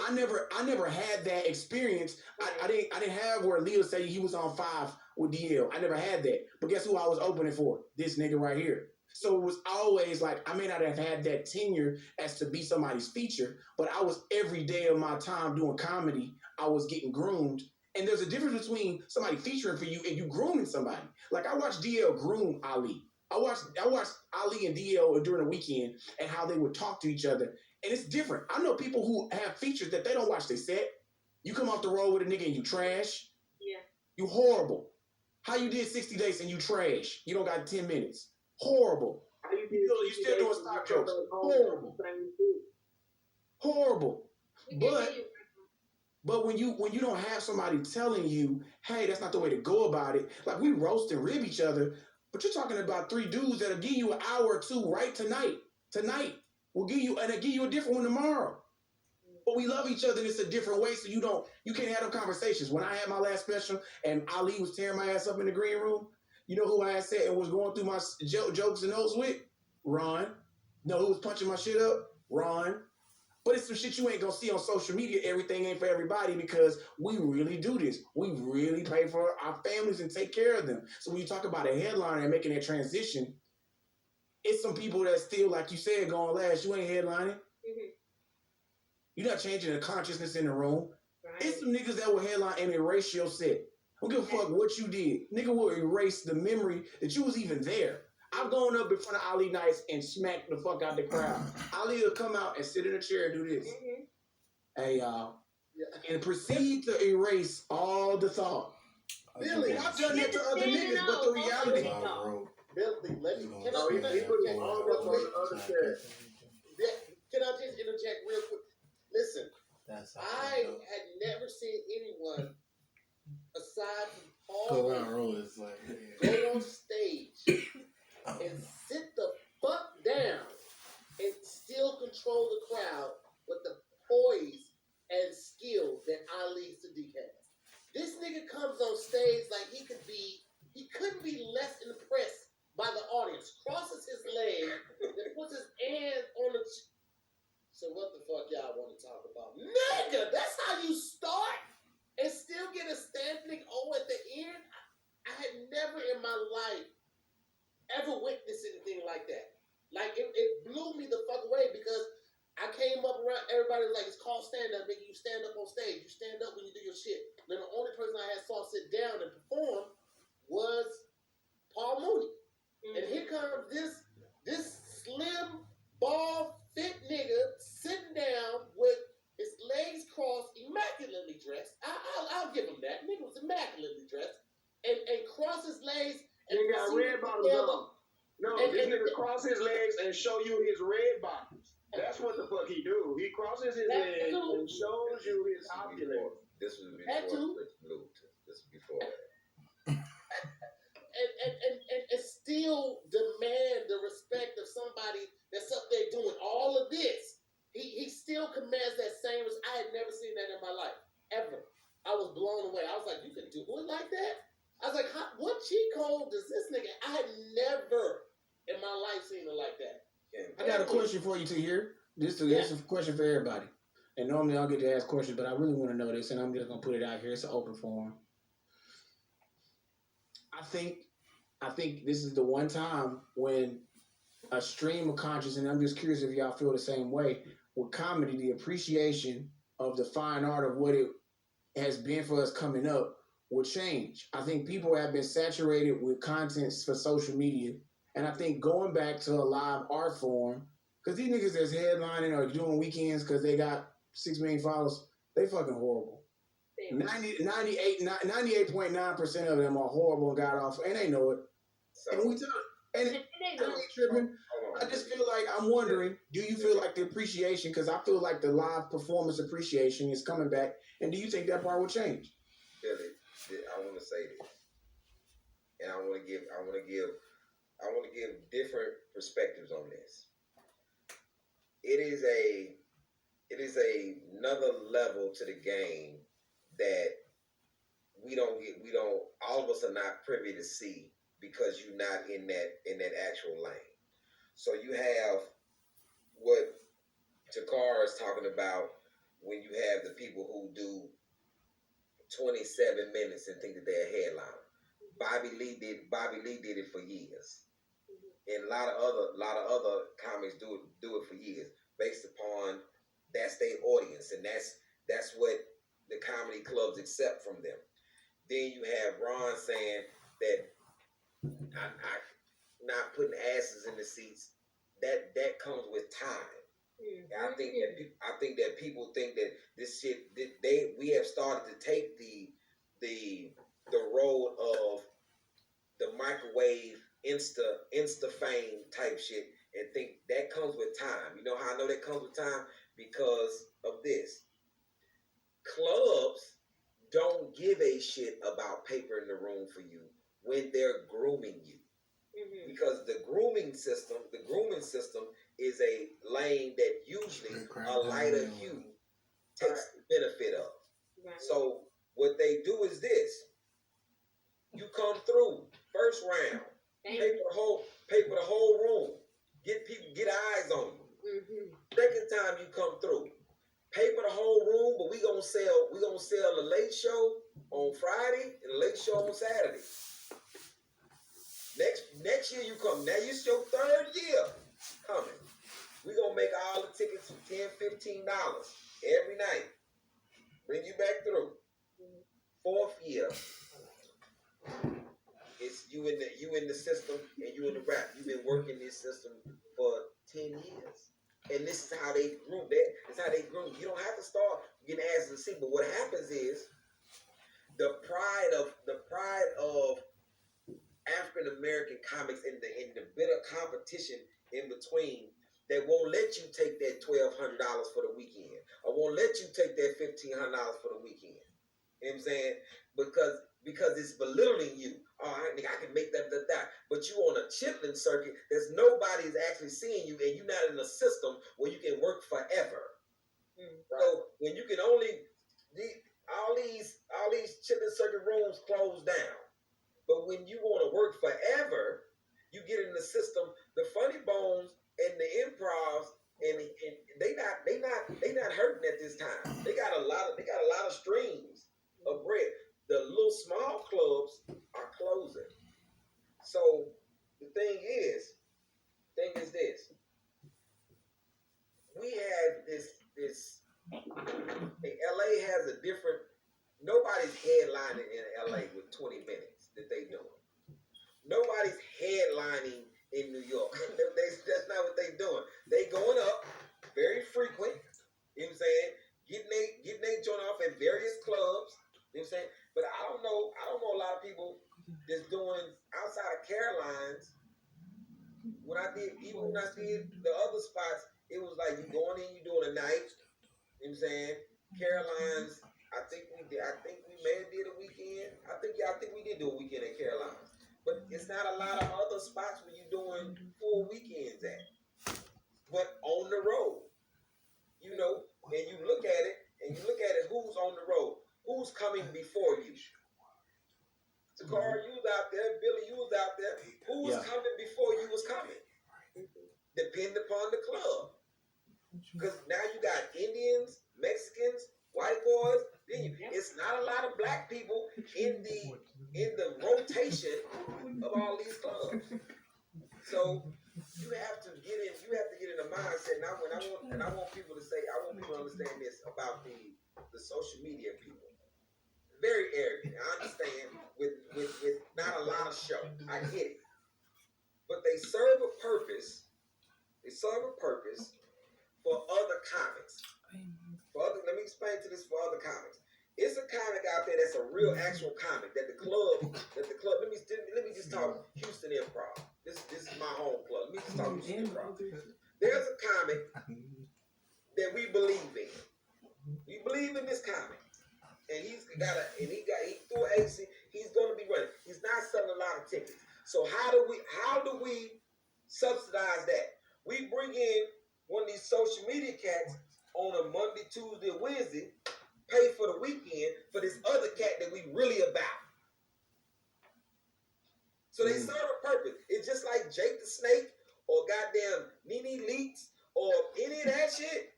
I never had that experience. I didn't have where Leo say he was on 5 with DL. I never had that. But guess who I was opening for? This nigga right here. So it was always like, I may not have had that tenure as to be somebody's feature, but I was every day of my time doing comedy, I was getting groomed. And there's a difference between somebody featuring for you and you grooming somebody. Like I watched DL groom Ali. I watched Ali and DL during the weekend and how they would talk to each other. And it's different. I know people who have features that they don't watch their set. You come off the road with a nigga and you trash. Yeah. You horrible. How you did 60 days and you trash. You don't got 10 minutes. Horrible. You still doing stock jokes. Horrible. Horrible. But when you don't have somebody telling you, hey, that's not the way to go about it. Like we roast and rib each other, but you're talking about 3 dudes that'll give you an hour or 2 right tonight. Tonight. We'll give you, and they'll give you a different one tomorrow. But we love each other and it's a different way, so you can't have them conversations. When I had my last special and Ali was tearing my ass up in the green room, you know who I had said and was going through my jokes and notes with? Ron. You know who was punching my shit up? Ron. But it's some shit you ain't gonna see on social media. Everything ain't for everybody because we really do this. We really pay for our families and take care of them. So when you talk about a headliner and making that transition, it's some people that still, like you said, going last. You ain't headlining. Mm-hmm. You're not changing the consciousness in the room. Right. It's some niggas that will headline and erase your set. Don't give a fuck what you did. Nigga will erase the memory that you was even there. I've gone up in front of Ali Nice and smacked the fuck out the crowd. Ali will come out and sit in a chair and do this. Mm-hmm. Hey, y'all. Yeah. And proceed to erase all the thought. Billy, I've done that to other niggas, but the reality. Billy, let me. Can I put it all up on the other chair? Can I just interject real quick? Listen, I had never seen anyone aside from Paul go on stage and sit the fuck down and still control the crowd with the poise and skill that Ali Sadiq has. This nigga comes on stage like he couldn't be less impressed by the audience. Crosses his leg, then puts his hand on the. So what the fuck y'all want to talk about? Nigga, that's how you start and still get a standing O at the end? I had never in my life ever witnessed anything like that. Like, it blew me the fuck away because I came up around, everybody was like, it's called stand-up, nigga. You stand up on stage. You stand up when you do your shit. Then the only person I had saw sit down and perform was Paul Mooney. Mm-hmm. And here comes this slim, bald, fit nigga sitting down with his legs crossed, immaculately dressed. I'll give him that. Nigga was immaculately dressed. And cross his legs. And he got red bottoms on. No, this nigga cross his legs and show you his red bottoms. That's what the fuck he do. He crosses his legs and shows you his opulence. This was before Bluetooth. This was before that. and still demand the respect of somebody that's up there doing all of this. He still commands that same. I had never seen that in my life ever. I was blown away. I was like, you can do it like that? I was like, what cheat code does this nigga? I had never in my life seen it like that. I got a question for you, Tahir. This is a question for everybody. And normally I'll get to ask questions, but I really want to know this, and I'm just gonna put it out here. It's an open forum. I think this is the one time when a stream of consciousness, and I'm just curious if y'all feel the same way, with comedy, the appreciation of the fine art of what it has been for us coming up will change. I think people have been saturated with content for social media, and I think going back to a live art form, because these niggas that's headlining or doing weekends because they got 6 million followers, they fucking horrible. 98.9% of them are horrible and god awful, and they know it. So, and we tell and I ain't tripping. I just feel like I'm wondering, do you feel like the appreciation, because I feel like the live performance appreciation is coming back, and do you think that part will change? Billy, I want to say this, and I want to give different perspectives on this. It is another level to the game that all of us are not privy to see because you're not in that actual lane. So you have what Takar is talking about when you have the people who do 27 minutes and think that they're a headliner. Bobby Lee did it for years, and a lot of other comics do it for years, based upon that's their audience, and that's what the comedy clubs accept from them. Then you have Ron saying that I not putting asses in the seats. That comes with time. Mm-hmm. I think that people think that this shit we have started to take the road of the microwave insta fame type shit and think that comes with time. You know how I know that comes with time? Because of this. Clubs don't give a shit about paper in the room for you when they're grooming you. Mm-hmm. Because the grooming system is a lane that usually a lighter hue takes the benefit of. Right. So what they do is this: you come through first round, pay for the whole room, get eyes on you. Second time you come through, pay for the whole room, but we gonna sell the late show on Friday and the late show on Saturday. Next year you come. Now it's your third year coming. We gonna make all the tickets for $10, $15 every night. Bring you back through. Fourth year, it's you in the system and you in the rap. You've been working this system for 10 years. And this is how they groom. This is how they groom. You don't have to start getting asked to see, but what happens is the pride of African American comics and the bitter competition in between, they won't let you take that $1,200 for the weekend. I won't let you take that $1,500 for the weekend. You know what I'm saying? Because it's belittling you. Oh, I can make that. But you on a chitlin circuit, there's nobody's actually seeing you, and you're not in a system where you can work forever. So when you can only all these chitlin circuit rooms close down. But when you want to work forever, you get in the system. The funny bones and the improvs, and they not hurting at this time. They got a lot of streams of bread. The little small clubs are closing. So the thing is this: we have this. LA has a different. Nobody's headlining in LA with 20 minutes that they doing. Nobody's headlining in New York. That's not what they doing. They going up very frequent. You know what I'm saying? Getting they joint off at various clubs. You know what I'm saying? But I don't know a lot of people that's doing outside of Carolines. When I did the other spots, it was like you going in, you doing a night. You know what I'm saying? Carolines, I think we may have did a weekend. I think we did do a weekend at Carolines. But it's not a lot of other spots where you're doing full weekends at. But on the road. You know, and you look at it, who's on the road? Who's coming before you? Takara, you was out there. Billy, you was out there. Who was coming before you was coming? Depending upon the club. Because now you got Indians, Mexicans, white boys. It's not a lot of black people in the rotation of all these clubs. So you have to get in the mindset. And I want people to understand this about the social media people. Very arrogant. I understand with not a lot of show. I get it. But they serve a purpose. They serve a purpose for other comics. Let me explain to this for other comics. It's a comic out there that's a real actual comic that the club. Let me just talk Houston Improv. This is my home club. Let me just talk Houston Improv. There's a comic that we believe in. We believe in this comic, and he threw an agency. He's going to be running. He's not selling a lot of tickets. So how do we subsidize that? We bring in one of these social media cats on a Monday, Tuesday, Wednesday, pay for the weekend for this other cat that we really about. So they serve a purpose. It's just like Jake the Snake or goddamn Nene Leaks or any of that shit.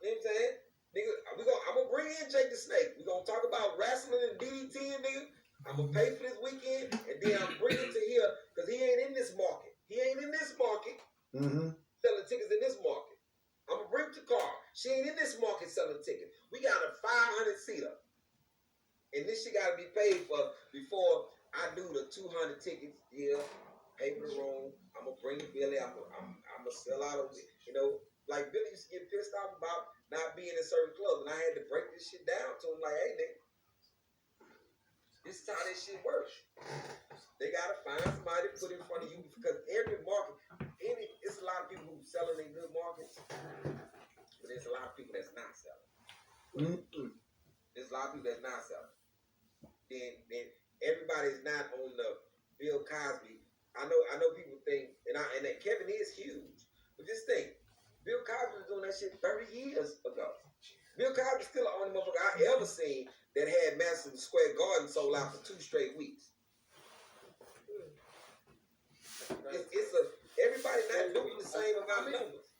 You know what I'm saying? Nigga, I'm gonna bring in Jake the Snake. We're gonna talk about wrestling and DDT, nigga. I'm gonna pay for this weekend, and then I'm bringing it to here because he ain't in this market. Selling tickets in this market. I'm gonna bring Takar. She ain't in this market selling tickets. We got a 500 seater, and this shit gotta be paid for before I do the 200 tickets. Yeah, pay for the room. I'm gonna bring Billy. I'm gonna sell out of it. You know, like Billy used to get pissed off about not being in certain clubs, and I had to break this shit down to him. Like, hey, nigga, this is how this shit works. They gotta find somebody to put in front of you because every market, it's a lot of people who selling in good markets, but there's a lot of people that's not selling. There's a lot of people that's not selling. Then everybody's not on the Bill Cosby. I know people think, and that Kevin is huge, but just think, Bill Cosby was doing that shit 30 years ago. Bill Cosby's still the only motherfucker I ever seen that had Madison Square Garden sold out for 2 straight weeks. It's a everybody not doing the same amount of numbers.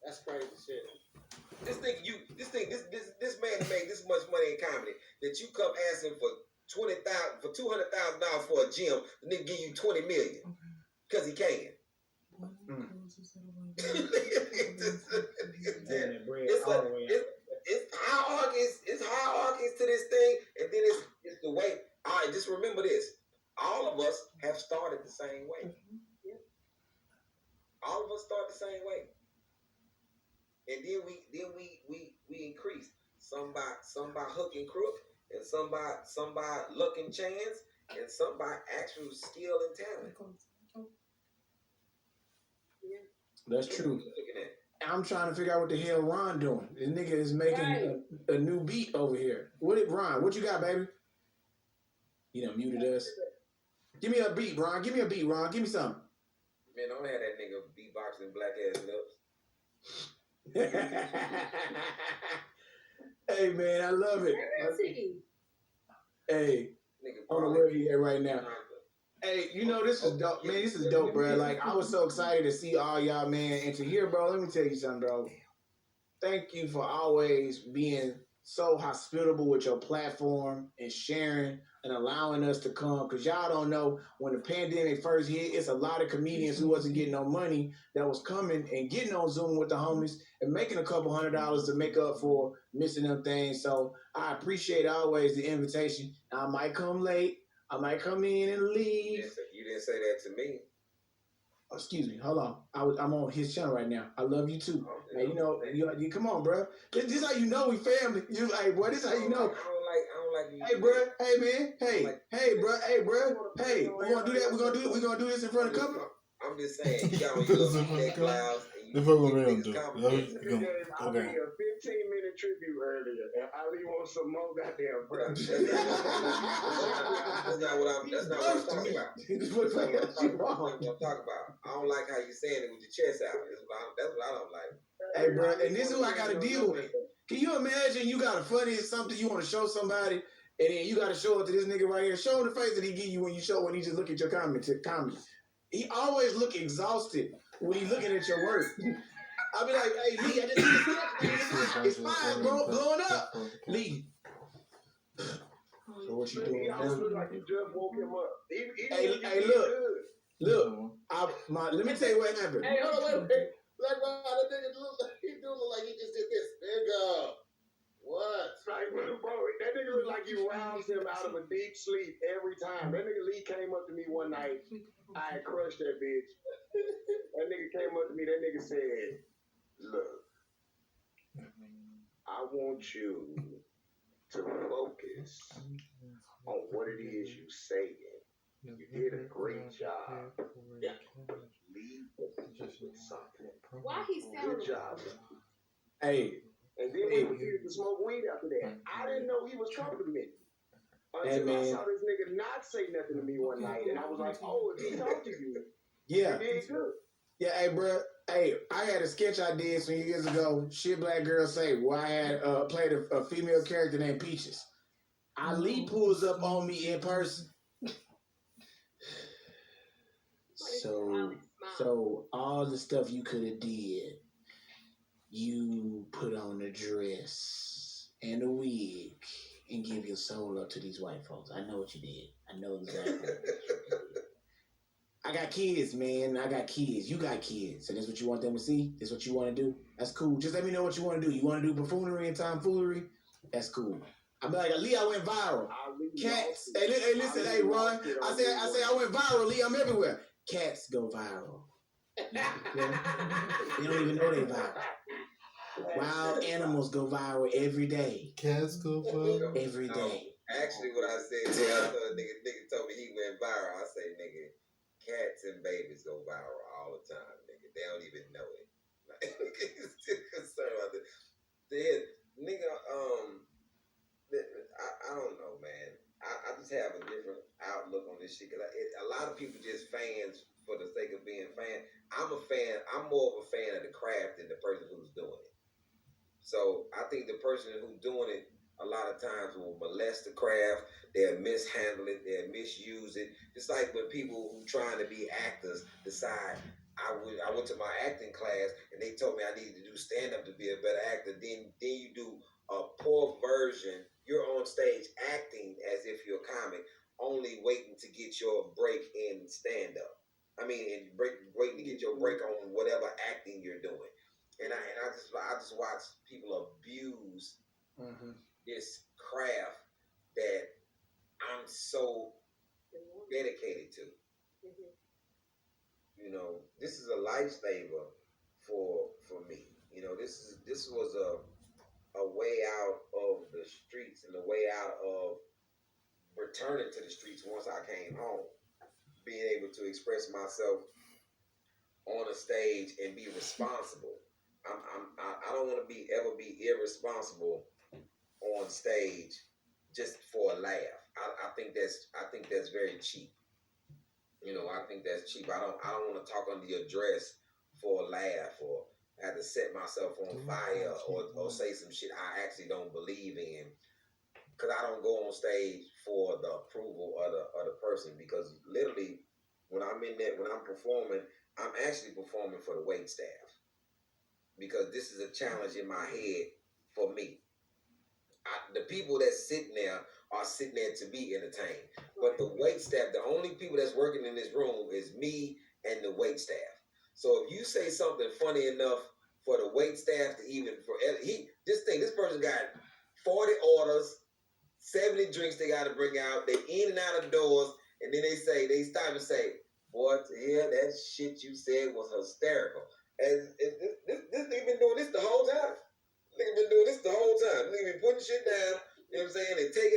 That's crazy shit. This man made this much money in comedy that you come asking for $200,000 for a gym, the nigga give you $20 million because he can. It's hierarchies to this thing, and then it's the way. All right, just remember this: all of us have started the same way. All of us start the same way, and then we increase. Some by hook and crook, and some by luck and chance, and some by actual skill and talent. That's true. I'm trying to figure out what the hell Ron doing. This nigga is making a new beat over here. Ron, what you got, baby? You done muted us. Give me a beat, Ron. Give me something. Man, don't have that nigga beatboxing black ass lips. Hey, man, I love it. Hey, I don't know where he at right now. Hey, you know, this is dope. Man, this is dope, bro. Like, I was so excited to see all y'all, man. And Tahir, bro, let me tell you something, bro. Thank you for always being so hospitable with your platform and sharing and allowing us to come. Because y'all don't know, when the pandemic first hit, it's a lot of comedians who wasn't getting no money that was coming and getting on Zoom with the homies and making a couple $100 to make up for missing them things. So I appreciate always the invitation. I might come late. I might come in and leave. You didn't say that to me. Oh, excuse me. Hold on. I'm on his channel right now. I love you too. Okay. Man, you come on, bro. This how you know we family. You like, boy, this how you know. I don't like you. Hey, bro. Hey, man. Hey, bro. Hey, we're gonna do that. We're gonna do this in front of the couple. I'm just saying, you got on your little neck blouse. The fuck what we do? I made a 15-minute tribute earlier, and Ali wants some more goddamn breath. That's not what I'm talking about. That's what I'm talking about. I don't like how you saying it with your chest out. That's what I don't like. Hey, bro, and this is who I got to deal with. Can you imagine you got a funny or something you want to show somebody, and then you got to show it to this nigga right here. Show him the face that he give you when he just look at your comedy. He always look exhausted when he looking at your work. I be like, hey, Lee, I just need to it's fine, bro. Blowing up. Lee. So what you doing? He always look like you just woke him up. Hey, look. Let me tell you what happened. Hey, hold on, wait. Black Ron, that nigga look like he just did this. Nigga. What? Like, bro, that nigga look like you roused him out of a deep sleep every time. That nigga Lee came up to me one night. I had crushed that bitch. That nigga came up to me. That nigga said, look, I want you to focus on what it is you saying. You did a great job. Yeah. Leave with something. Why he sound good job. Hey. And then we proceeded to smoke weed after that. I didn't know he was complimenting. Until I saw this nigga not say nothing to me one night. And I was like, oh, if he talked to you, yeah. you did good. Yeah, hey, bro. Hey, I had a sketch I did some years ago. Shit Black Girl Say, where I had played a female character named Peaches. Ali pulls up on me in person. So all the stuff you could have did, you put on the dress and the wig and give your soul up to these white folks. I know what you did. I know exactly what you did. I got kids, man. I got kids. You got kids. So that's what you want them to see? That's what you want to do? That's cool. Just let me know what you want to do. You want to do buffoonery and tomfoolery? That's cool. I'm like, Lee, I went viral. Cats. Hey, listen, hey, Ron. I say I went viral, Lee. I'm everywhere. Cats go viral. They don't even know they viral. Wild animals go viral every day. Cats go viral? Every day. Actually, what I said, nigga told me he went viral. I say, nigga, cats and babies go viral all the time, nigga. They don't even know it. Like, nigga, still concerned about this. Nigga, I don't know, man. I just have a different outlook on this shit. Cause a lot of people just fans for the sake of being fan. I'm a fan. I'm more of a fan of the craft than the person who's doing it. So I think the person who's doing it a lot of times will molest the craft. They'll mishandle it. They'll misuse it. It's like when people who trying to be actors decide. I went to my acting class and they told me I needed to do stand up to be a better actor. Then you do a poor version. You're on stage acting as if you're a comic, only waiting to get your break in stand up. I mean, waiting to get your break on whatever acting you're doing. And I just watch people abuse this craft that I'm so dedicated to. You know, this is a lifesaver for me. You know, this was a way out of the streets and a way out of returning to the streets once I came home. Being able to express myself on a stage and be responsible. I don't want to ever be irresponsible on stage just for a laugh. I think that's very cheap. You know, I think that's cheap. I don't want to talk under your dress for a laugh or have to set myself on fire or say some shit I actually don't believe in. Because I don't go on stage for the approval of the person. Because literally, when I'm in there, when I'm performing, I'm actually performing for the wait staff. Because this is a challenge in my head for me. The people that's sitting there are sitting there to be entertained. But the wait staff, the only people that's working in this room is me and the wait staff. So if you say something funny enough for the wait staff to even this person got 40 orders, 70 drinks they got to bring out. They in and out of doors, and then they stop and say, "Boy, to hear that shit you said was hysterical." And this nigga been doing this the whole time. Nigga been doing this the whole time. Nigga been putting shit down. You know what I'm saying? And taking